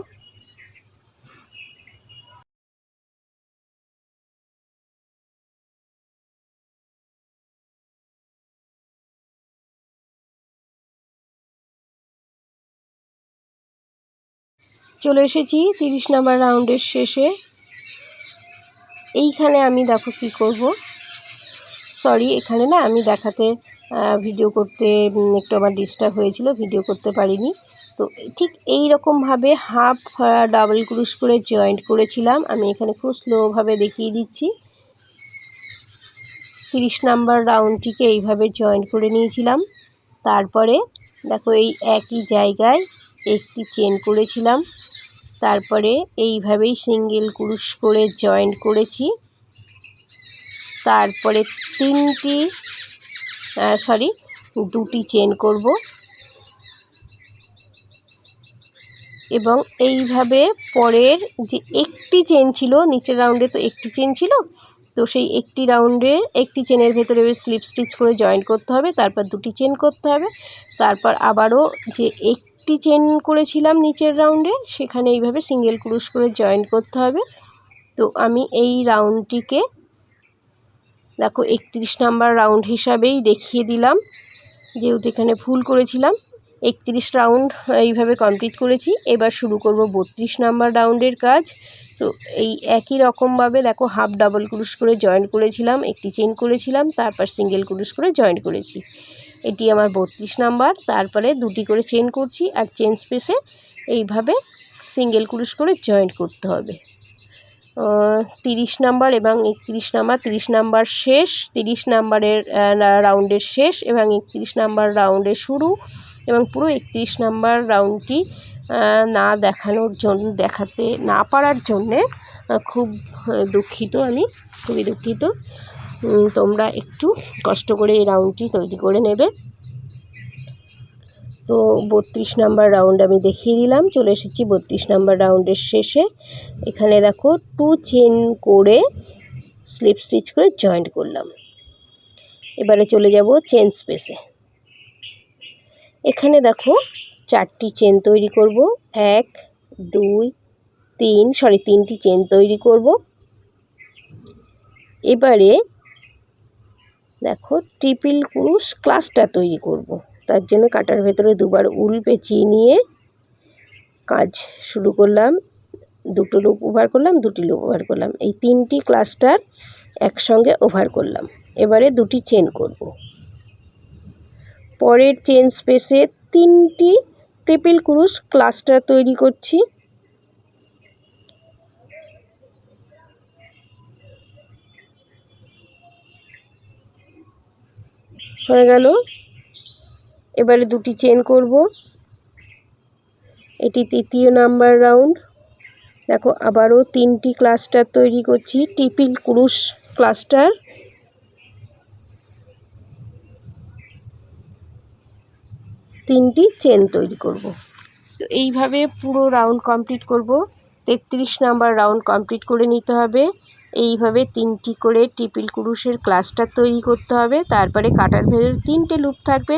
চলে এসেছি 30 নাম্বার রাউন্ডের শেষে। এইখানে আমি দেখো কি করব, সরি এখানে না আমি দেখাতে ভিডিও করতে একটু আমার ডিস্টার্ব হয়েছিল, ভিডিও করতে পারিনি। তো ঠিক এই রকমভাবে হাফ ডাবল ক্রুশ করে জয়েন্ট করেছিলাম। আমি এখানে খুব স্লোভাবে দেখিয়ে দিচ্ছি। 30 নাম্বার রাউন্ডটিকে এইভাবে জয়েন্ট করে নিয়েছিলাম। তারপরে দেখো এই একই জায়গায় একটি চেন করেছিলাম, তারপরে এইভাবেই সিঙ্গেল ক্রুশ করে জয়েন্ট করেছি। তারপরে দুটি চেন করব এবং এইভাবে পরের যে একটি চেন ছিল নিচের রাউন্ডে, তো একটি চেন ছিল, তো সেই একটি রাউন্ডে একটি চেনের ভেতরে স্লিপ স্টিচ করে জয়েন করতে হবে, তারপর দুটি চেন করতে হবে, তারপর আবারও যে একটি চেন করেছিলাম নিচের রাউন্ডে সেখানে এইভাবে সিঙ্গেল ক্রুশ করে জয়েন করতে হবে। তো আমি এই রাউন্ডটিকে দেখো 31 নাম্বার রাউন্ড হিসাবেই দেখিয়ে দিলাম, যেহেতু এখানে ভুল করেছিলাম। 31 রাউন্ড এইভাবে কমপ্লিট করেছি। এবার শুরু করব 32 নাম্বার রাউন্ডের কাজ। তো এই একই রকমভাবে দেখো হাফ ডাবল ক্রুশ করে জয়েন করেছিলাম, একটি চেন করেছিলাম, তারপর সিঙ্গেল ক্রুশ করে জয়েন করেছি। এটি আমার 32 নাম্বার। তারপরে দুটি করে চেন করছি আর চেন স্পেসে এইভাবে সিঙ্গেল ক্রুশ করে জয়েন করতে হবে। 30 নাম্বার এবং 31 নাম্বার, 30 নাম্বার শেষ, 30 নাম্বারের রাউন্ডের শেষ এবং 31 নাম্বার রাউন্ডের শুরু, এবং পুরো 31 নাম্বার রাউন্ডটি না দেখানোর জন্য, দেখাতে না পারার জন্যে খুব দুঃখিত, আমি খুবই দুঃখিত। তোমরা একটু কষ্ট করে এই রাউন্ডটি তৈরি করে নেবে। তো 32 নাম্বার রাউন্ড আমি দেখিয়ে দিলাম। চলে এসেছি 32 নাম্বার রাউন্ডের শেষে। এখানে দেখো 2 চেন করে স্লিপ স্টিচ করে জয়েন্ট করলাম। এবারে চলে যাব চেন স্পেসে। এখানে দেখো 4টি চেন তৈরি করব, 1 2 3টি চেন তৈরি করব। এবারে দেখো ট্রিপল ক্রুশ ক্লাস্টার তৈরি করব। তার জন্য কাটার ভেতরে দুবার উল পেঁচিয়ে নিয়ে কাজ শুরু করলাম। দুটো লুপ ওভার করলাম, দুটি লুপ ওভার করলাম, এই 3টি ক্লাস্টার একসঙ্গে ওভার করলাম। এবারে দুটি চেন করব। পরের চেন স্পেসে 3টি ট্রিপল ক্রুশ ক্লাস্টার তৈরি করছি। হয়ে গেল। এবারে দুটি চেন করব। এটি 3য় নাম্বার রাউন্ড। দেখো আবারও 3টি ক্লাস্টার তৈরি করছি, ট্রিপল ক্রুশ ক্লাস্টার। তিনটি চেন তৈরি করব। তো এইভাবে পুরো রাউন্ড কমপ্লিট করব। 33 নাম্বার রাউন্ড কমপ্লিট করে নিতে হবে। এইভাবে 3টি করে ট্রিপল ক্রুশের ক্লাস্টার তৈরি করতে হবে। তারপরে কাটার ভেতরে 3টে লুপ থাকবে,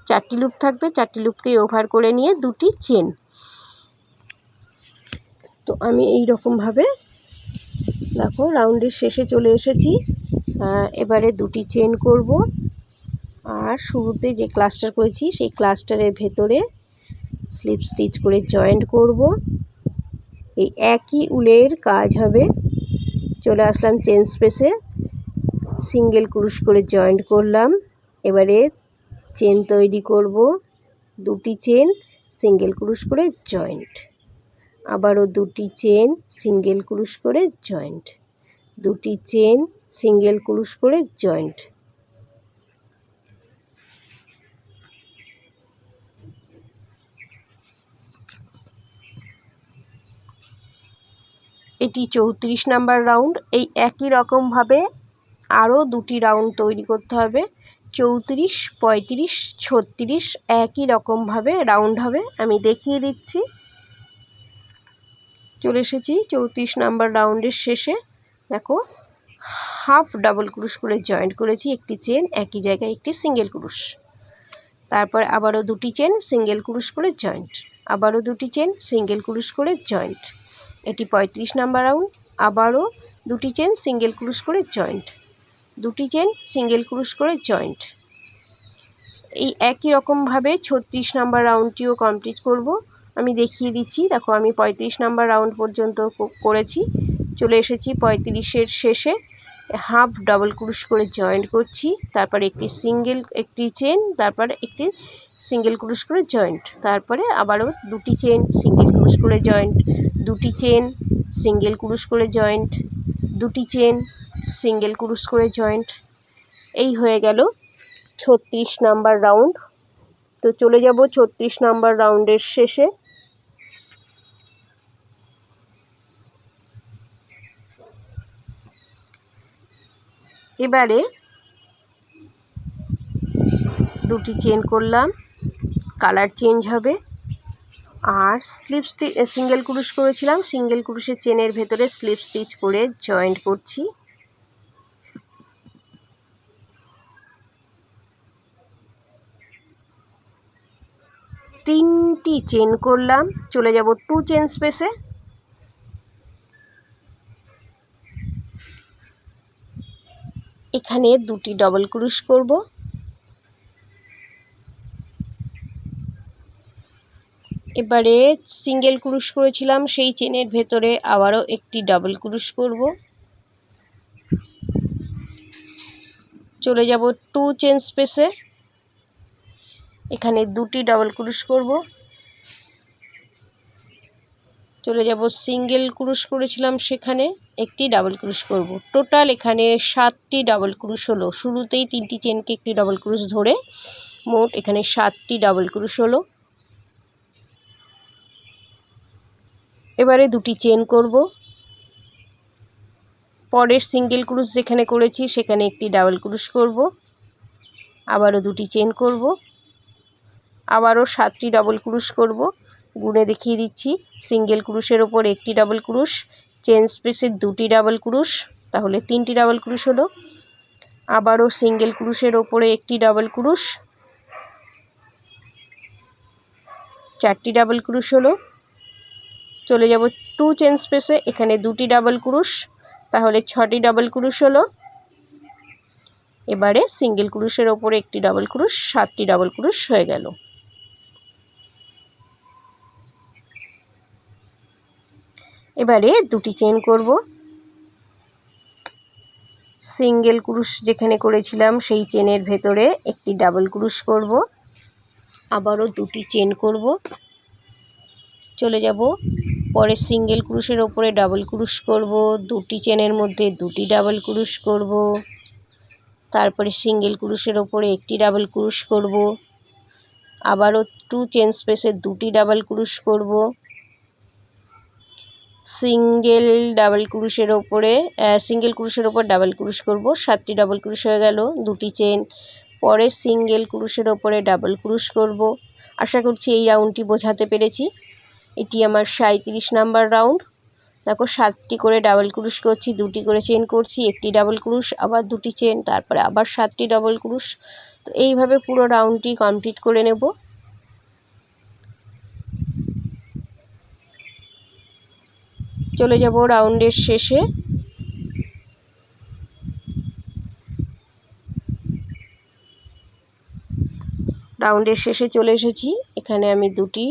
4টি লুপ থাকবে, 4টি লুপকে ওভার করে নিয়ে দুটি চেন। তো আমি এই রকমভাবে দেখো রাউন্ডের শেষে চলে এসেছি। এবারে দুটি চেন করব আর শুরুতে যে ক্লাস্টার করেছি সেই ক্লাস্টারের ভেতরে স্লিপ স্টিচ করে জয়েন্ট করব। এই একই উলের কাজ হবে। চলে আসলাম চেন স্পেসে, সিঙ্গেল ক্রুশ করে জয়েন্ট করলাম। এবারে চেন তৈরি করব, দুটি চেন সিঙ্গেল ক্রুশ করে জয়েন্ট, আবারও দুটি চেন সিঙ্গেল ক্রুশ করে জয়েন্ট, দুটি চেন সিঙ্গেল ক্রুশ করে জয়েন্ট। এটি 34 নাম্বার রাউন্ড। এই একই রকমভাবে আরও দুটি রাউন্ড তৈরি করতে হবে। 34, 35, 36 একই রকমভাবে রাউন্ড হবে। আমি দেখিয়ে দিচ্ছি। চলে এসেছি 34 নাম্বার রাউন্ডের শেষে। দেখো হাফ ডাবল ক্রুশ করে জয়েন্ট করেছি, একটি চেন, একই জায়গায় একটি সিঙ্গেল ক্রুশ, তারপর আবারও দুটি চেন সিঙ্গেল ক্রুশ করে জয়েন্ট, আবারও দুটি চেন সিঙ্গেল ক্রুশ করে জয়েন্ট। এটি 35 নাম্বার রাউন্ড। আবারও দুটি চেন সিঙ্গেল ক্রুশ করে জয়েন্ট, দুটি চেন সিঙ্গেল ক্রুশ করে জয়েন্ট। এই একই রকমভাবে 36 নাম্বার রাউন্ডটিও কমপ্লিট করব। আমি দেখিয়ে দিচ্ছি। দেখো আমি 35 নাম্বার রাউন্ড পর্যন্ত করেছি। চলে এসেছি 35-এর শেষে। হাফ ডাবল ক্রুশ করে জয়েন্ট করছি, তারপর একটি চেন, তারপর একটি সিঙ্গেল ক্রুশ করে জয়েন্ট, তারপরে আবারও দুটি চেন সিঙ্গেল ক্রুশ করে জয়েন্ট, দুটি চেন সিঙ্গেল ক্রুশ করে জয়েন্ট, দুটি চেন সিঙ্গেল ক্রুশ করে জয়েন্ট। এই হয়ে গেল 36 নাম্বার রাউন্ড। তো চলে যাব 36 নাম্বার রাউন্ডের শেষে। এবারে দুটি চেন করলাম, কালার চেঞ্জ হবে। আর সিঙ্গেল ক্রুশ করেছিলাম, সিঙ্গেল ক্রুশের চেনের ভেতরে স্লিপ স্টিচ করে জয়েন্ট করছি। তিনটি চেন করলাম। চলে যাব 2 চেন স্পেসে। এখানে দুটি ডবল ক্রুশ করব। এবারে সিঙ্গেল ক্রুশ করেছিলাম সেই চেনের ভেতরে আবারও একটি ডাবল ক্রুশ করব। চলে যাব 2 চেন স্পেসে। এখানে দুটি ডাবল ক্রুশ করব। চলে যাব সিঙ্গেল ক্রুশ করেছিলাম সেখানে একটি ডাবল ক্রুশ করব। টোটাল এখানে 7টি ডাবল ক্রুশ হলো। শুরুতেই 3টি চেনকে একটি ডাবল ক্রুশ ধরে মোট এখানে 7টি ডাবল ক্রুশ হলো। এবারে দুটি চেন করব। পরের সিঙ্গেল ক্রুশ যেখানে করেছি সেখানে একটি ডাবল ক্রুশ করব, আবারও দুটি চেন করব, আবারও 7টি ডাবল ক্রুশ করব। গুণে দেখিয়ে দিচ্ছি। সিঙ্গেল ক্রুশের ওপর একটি ডাবল ক্রুশ, চেন স্পেসে দুটি ডাবল ক্রুশ, তাহলে 3টি ডাবল ক্রুশ হলো। আবারও সিঙ্গেল ক্রুশের ওপরে একটি ডাবল ক্রুশ, 4টি ডাবল ক্রুশ হলো। চলে যাব 2 চেন স্পেসে। এখানে দুটি ডাবল ক্রুশ, তাহলে 6টি ডাবল ক্রুশ হলো। এবারে সিঙ্গেল ক্রুশের ওপরে একটি ডাবল ক্রুশ, 7টি ডাবল ক্রুশ হয়ে গেল। এবারে দুটি চেন করব। সিঙ্গেল ক্রুশ যেখানে করেছিলাম সেই চেনের ভেতরে একটি ডাবল ক্রুশ করব, আবারও দুটি চেন করব। চলে যাব পরে সিঙ্গেল ক্রুশের ওপরে ডাবল ক্রুশ করব, দুটি চেনের মধ্যে দুটি ডাবল ক্রুশ করব, তারপরে সিঙ্গেল ক্রুশের ওপরে একটি ডাবল ক্রুশ করব, আবারও 2 চেন স্পেসে দুটি ডাবল ক্রুশ করব, সিঙ্গেল ক্রুশের ওপর ডাবল ক্রুশ করব, 7টি ডাবল ক্রুশ হয়ে গেল। দুটি চেন, পরে সিঙ্গেল ক্রুশের ওপরে ডাবল ক্রুশ করব। আশা করছি এই রাউন্ডটি বোঝাতে পেরেছি। এটি আমার 37 নাম্বার রাউন্ড। দেখো 7টি করে ডাবল ক্রুশ করছি, দুটি করে চেন করছি, একটি ডাবল ক্রুশ, আবার দুটি চেন, তারপরে আবার 7টি ডাবল ক্রুশ। তো এইভাবে পুরো রাউন্ডটি কমপ্লিট করে নেব। চলে যাব রাউন্ডের শেষে। রাউন্ডের শেষে চলে এসেছি। এখানে আমি দুটি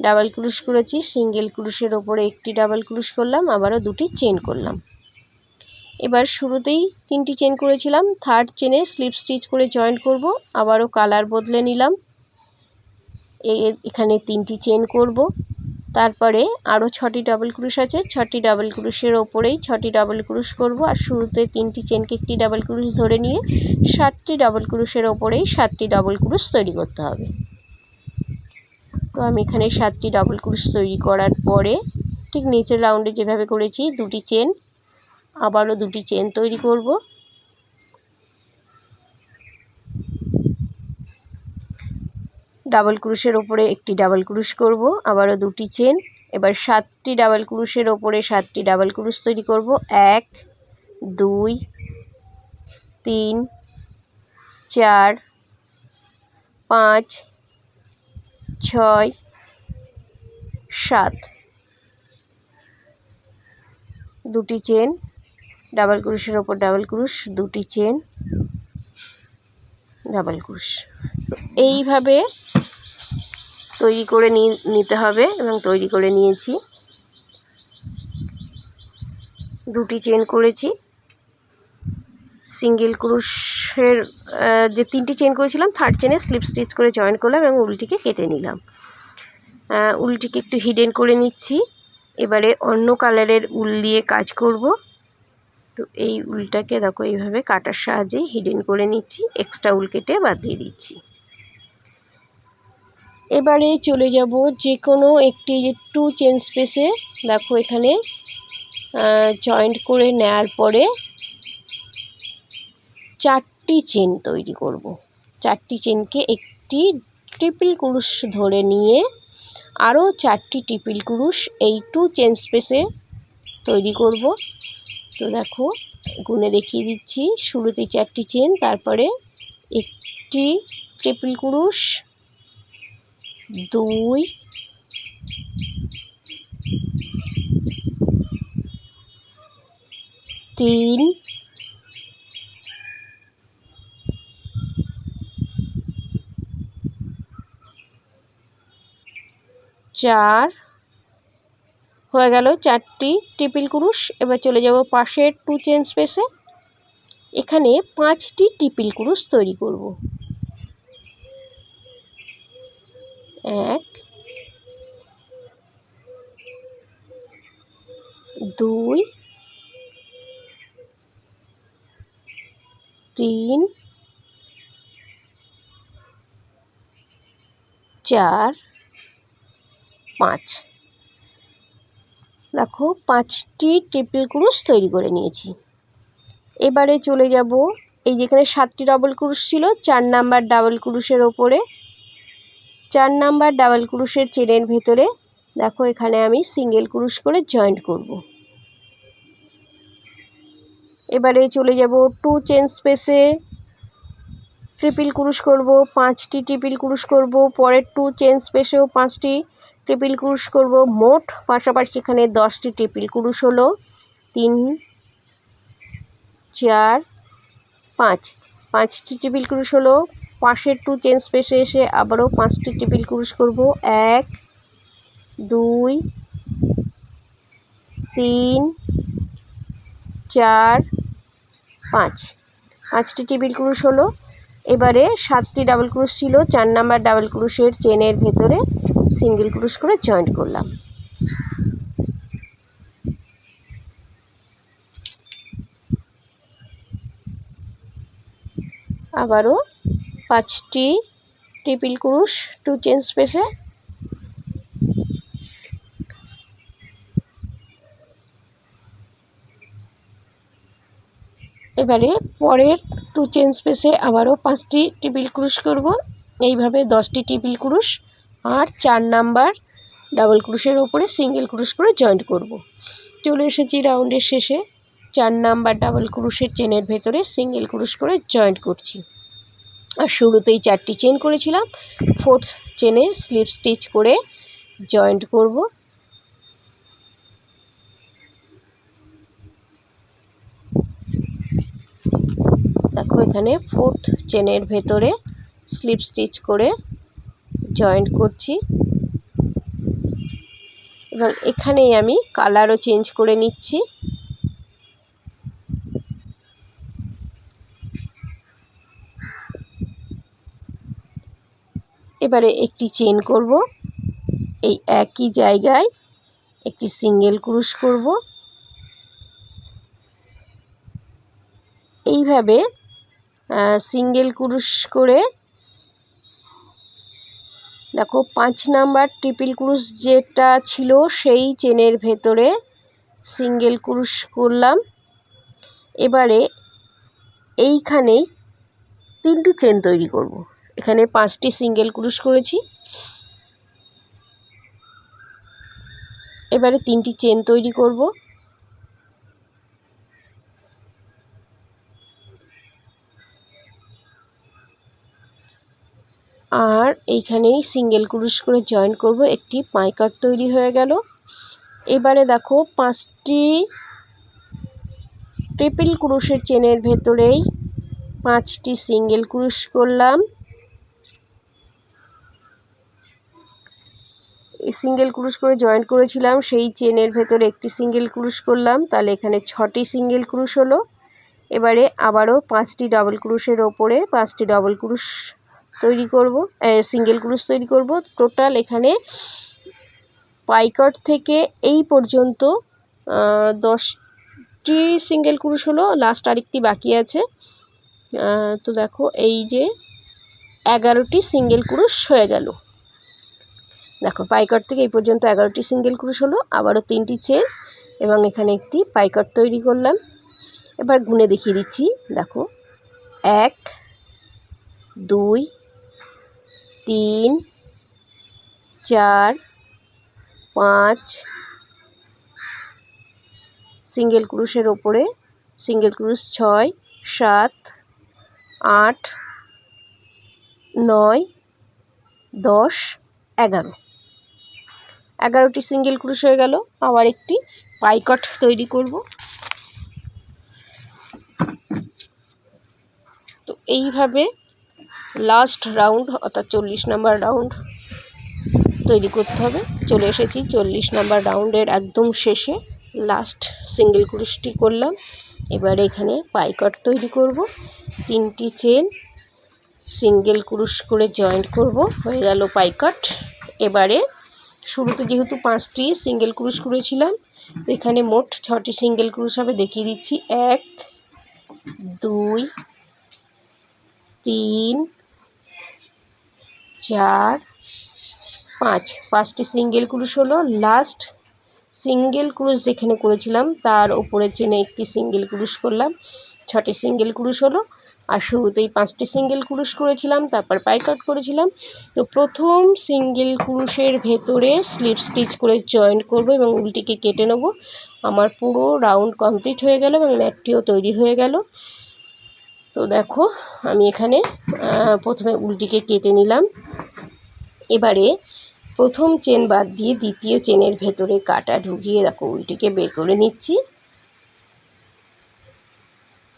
ডাবল ক্রুশ করেছি, সিঙ্গেল ক্রুশের ওপরে একটি ডাবল ক্রুশ করলাম, আবারও দুটি চেন করলাম। এবার শুরুতেই 3টি চেন করেছিলাম, 3rd চেনে স্লিপ স্টিচ করে জয়েন্ট করব, আবারও কালার বদলে নিলাম। এখানে 3টি চেন করব, তারপরে আরও 6টি ডাবল ক্রুশ আছে, 6টি ডাবল ক্রুশের ওপরেই 6টি ডাবল ক্রুশ করব, আর শুরুতে 3টি চেনকে একটি ডাবল ক্রুশ ধরে নিয়ে 7টি ডাবল ক্রুশের ওপরেই 7টি ডাবল ক্রুশ তৈরি করতে হবে। তো আমি এখানে 7টি ডাবল ক্রুশ তৈরি করার পরে ঠিক নিচের রাউন্ডে যেভাবে করেছি দুটি চেন, আবারও দুটি চেন তৈরি করব, ডাবল ক্রুশের ওপরে একটি ডাবল ক্রুশ করব, আবারও দুটি চেন। এবার 7টি ডাবল ক্রুশের ওপরে 7টি ডাবল ক্রুশ তৈরি করব। 1 2 3 4 5 6 7, দুটি চেন, ডাবল ক্রুশের ওপর ডাবল ক্রুশ, দুটি চেন, ডাবল ক্রুশ। তো এইভাবে তৈরি করে নিতে হবে এবং তৈরি করে নিয়েছি। দুটি চেন করেছি, সিঙ্গেল ক্রুশের যে 3টি চেন করেছিলাম, থার্ড চেনে স্লিপ স্টিচ করে জয়েন করলাম এবং উলটিকে কেটে নিলাম। উলটিকে একটু হিডেন করে নিচ্ছি। এবারে অন্য কালারের উল দিয়ে কাজ করব। তো এই উলটাকে দেখো এইভাবে কাটার সাহায্যে হিডেন করে নিচ্ছি, এক্সট্রা উল কেটে বাদ দিয়ে দিচ্ছি। এবারে চলে যাব যে কোনো একটি 2 চেন স্পেসে, দেখো এখানে জয়েন্ট করে নেওয়ার পরে 4টি চেন তৈরি করব। 4টি চেনকে একটি ট্রিপল ক্রুশ ধরে নিয়ে আরও 4টি ট্রিপল ক্রুশ এই 2 চেন স্পেসে তৈরি করব। তো দেখো গুনে দেখিয়ে দিচ্ছি, শুরুতে 4টি চেন, তারপরে একটি ট্রিপল ক্রুশ, 2 3 4 হয়ে গেল 4টি ট্রিপল ক্রুশ। এবার চলে যাব পাশের 2 চেন স্পেসে, এখানে 5টি ট্রিপল ক্রুশ তৈরি করব। 1 2 3 4 5, দেখো 5টি ট্রিপল ক্রুশ তৈরি করে নিয়েছি। এবারে চলে যাব এই যেখানে 7টি ডাবল ক্রুশ ছিল, 4 নাম্বার ডাবল ক্রুশের ওপরে 4 নাম্বার ডাবল ক্রুশের চেনের ভেতরে দেখো এখানে আমি সিঙ্গেল ক্রুশ করে জয়েন্ট করব। এবারে চলে যাব 2 চেন স্পেসে, ট্রিপল ক্রুশ করব, 5টি ট্রিপল ক্রুশ করব, পরের 2 চেন স্পেসেও 5টি ট্রিপল ক্রুশ করব। মোট পাশাপাশি এখানে 10টি ট্রিপল ক্রুশ হলো। 3 4 5, 5টি ট্রিপল ক্রুশ হলো। পাশের 2 চেন স্পেসে এসে আবারও 5টি ট্রিপল ক্রুশ করব। 1 2 3 4 5, 5টি ট্রিপল ক্রুশ হলো। এবারে 7টি ডাবল ক্রুশ ছিল, 4 নাম্বার ডাবল ক্রুশের চেনের ভেতরে সিঙ্গেল ক্রুশ করে জয়েন্ট করলাম। আবারও 5টি ট্রিপল ক্রুশ 2 চেন স্পেসে, এবারে পরের 2 চেন স্পেসে আবারও 5টি ট্রিপল ক্রুশ করব। এইভাবে 10টি ট্রিপল ক্রুশ আর 4 নাম্বার ডাবল ক্রুশের ওপরে সিঙ্গেল ক্রুশ করে জয়েন্ট করব। চলে এসেছি রাউন্ডের শেষে, 4 নাম্বার ডাবল ক্রুশের চেনের ভেতরে সিঙ্গেল ক্রুশ করে জয়েন্ট করছি। আর শুরুতেই 4টি চেন করেছিলাম, 4th চেনে স্লিপ স্টিচ করে জয়েন্ট করব। দেখো এখানে 4th চেনের ভেতরে স্লিপ স্টিচ করে জয়েন্ট করছি এবং এখানেই আমি কালারও চেঞ্জ করে নিচ্ছি। এবারে একটি চেন করব, এই একই জায়গায় একটি সিঙ্গেল ক্রুশ করব। এইভাবে সিঙ্গেল ক্রুশ করে দেখো 5 নাম্বার ট্রিপল ক্রুশ যেটা ছিল সেই চেনের ভেতরে সিঙ্গেল ক্রুশ করলাম। এবারে এইখানেই 3টি চেন তৈরি করব। এখানে 5টি সিঙ্গেল ক্রুশ করেছি। এবারে 3টি চেন তৈরি করব। আর এইখানেই সিঙ্গেল ক্রুশ করে জয়েন করব। একটি পাইকাট তৈরি হয়ে গেল। এবারে দেখো 5টি ট্রিপল ক্রুশের চেনের ভেতরেই 5টি সিঙ্গেল ক্রুশ করলাম। এই সিঙ্গেল ক্রুশ করে জয়েন করেছিলাম সেই চেনের ভেতরে একটি সিঙ্গেল ক্রুশ করলাম, তাহলে এখানে 6টি সিঙ্গেল ক্রুশ হলো। এবারে আবারও 5টি ডাবল ক্রুশের ওপরে 5টি ডাবল ক্রুশ তৈরি করব, সিঙ্গেল ক্রুশ তৈরি করব। টোটাল এখানে পাইকাট থেকে এই পর্যন্ত 10টি সিঙ্গেল ক্রুশ হলো, লাস্ট আরেকটি বাকি আছে। তো দেখো এই যে 11টি সিঙ্গেল ক্রুশ হয়ে গেল। দেখো পাইকাট থেকে এই পর্যন্ত 11টি সিঙ্গেল ক্রুশ হলো। আবারও 3টি চেন এবং এখানে একটি পাইকাট তৈরি করলাম। এবার গুনে দেখিয়ে দিচ্ছি। দেখো 1 2 3 4 5 সিঙ্গেল ক্রুশের ওপরে সিঙ্গেল ক্রুশ 6 7 8 9 10 11টি সিঙ্গেল ক্রুশ হয়ে গেল। আবার একটি পাইকাট তৈরি করব। তো এইভাবে লাস্ট রাউন্ড অর্থাৎ 40 নম্বর রাউন্ড তৈরি করতে হবে। চলে এসেছি 40 নম্বর রাউন্ডের একদম শেষে, লাস্ট সিঙ্গেল ক্রুশটি করলাম। এবার এখানে পাইকাট তৈরি করব। 3টি চেন সিঙ্গেল ক্রুশ করে জয়েন্ট করব, হয়ে গেল পাইকাট। এবারে শুরুতে যেহেতু 5টি সিঙ্গেল ক্রুশ করেছিলাম, এখানে মোট 6টি সিঙ্গেল ক্রুশ হবে। দেখিয়ে দিচ্ছি। 1 2 3 4 5 5টি সিঙ্গেল ক্রুশ হলো। লাস্ট সিঙ্গেল ক্রুশ যেখানে করেছিলাম তার ওপরের চেনে একটি সিঙ্গেল ক্রুশ করলাম, 6টি সিঙ্গেল ক্রুশ হলো। আর শুরুতেই 5টি সিঙ্গেল ক্রুশ করেছিলাম, তারপর পাইকাট করেছিলাম। তো প্রথম সিঙ্গেল ক্রুশের ভেতরে স্লিপ স্টিচ করে জয়েন্ট করব এবং উল্টিকে কেটে নেব। আমার পুরো রাউন্ড কমপ্লিট হয়ে গেল এবং ম্যাটটিও তৈরি হয়ে গেল। তো দেখো আমি এখানে প্রথমে উল্টিকে কেটে নিলাম। এবারে প্রথম চেন বাদ দিয়ে দ্বিতীয় চেনের ভেতরে কাটা ঢুকিয়ে দেখো উল্টিকে বের করে নিচ্ছি।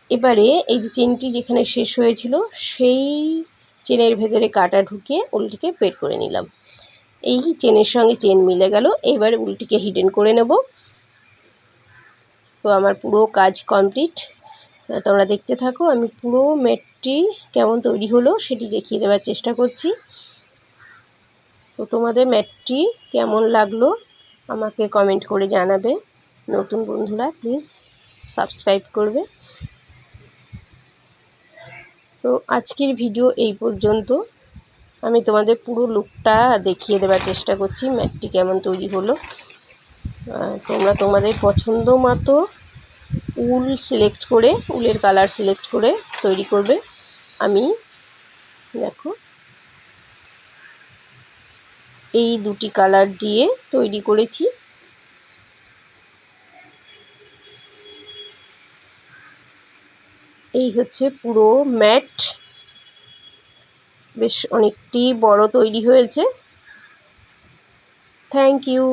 এবারে এই যে চেনটি যেখানে শেষ হয়েছিল সেই চেনের ভেতরে কাটা ঢুকিয়ে উল্টিকে বের করে নিলাম। এই চেনের সঙ্গে চেন মিলে গেল। এবারে উল্টিকে হিডেন করে নেব। তো আমার পুরো কাজ কমপ্লিট। তোমরা দেখতে থাকো, আমি পুরো ম্যাটটি কেমন তৈরি হলো সেটি দেখিয়ে দেওয়ার চেষ্টা করছি। তো তোমাদের ম্যাটটি কেমন লাগলো আমাকে কমেন্ট করে জানাবে। নতুন বন্ধুরা প্লিজ সাবস্ক্রাইব করবে। তো আজকের ভিডিও এই পর্যন্ত। আমি তোমাদের পুরো লুকটা দেখিয়ে দেওয়ার চেষ্টা করছি ম্যাটটি কেমন তৈরি হলো। তোমরা তোমাদের পছন্দ মতো উল সিলেক্ট করে, উলের কালার সিলেক্ট করে তৈরি করবে। আমি দেখো এই দুটি কালার দিয়ে তৈরি করেছি। এই হচ্ছে পুরো ম্যাট, বেশ অনেকটি বড় তৈরি হয়েছে। Thank you.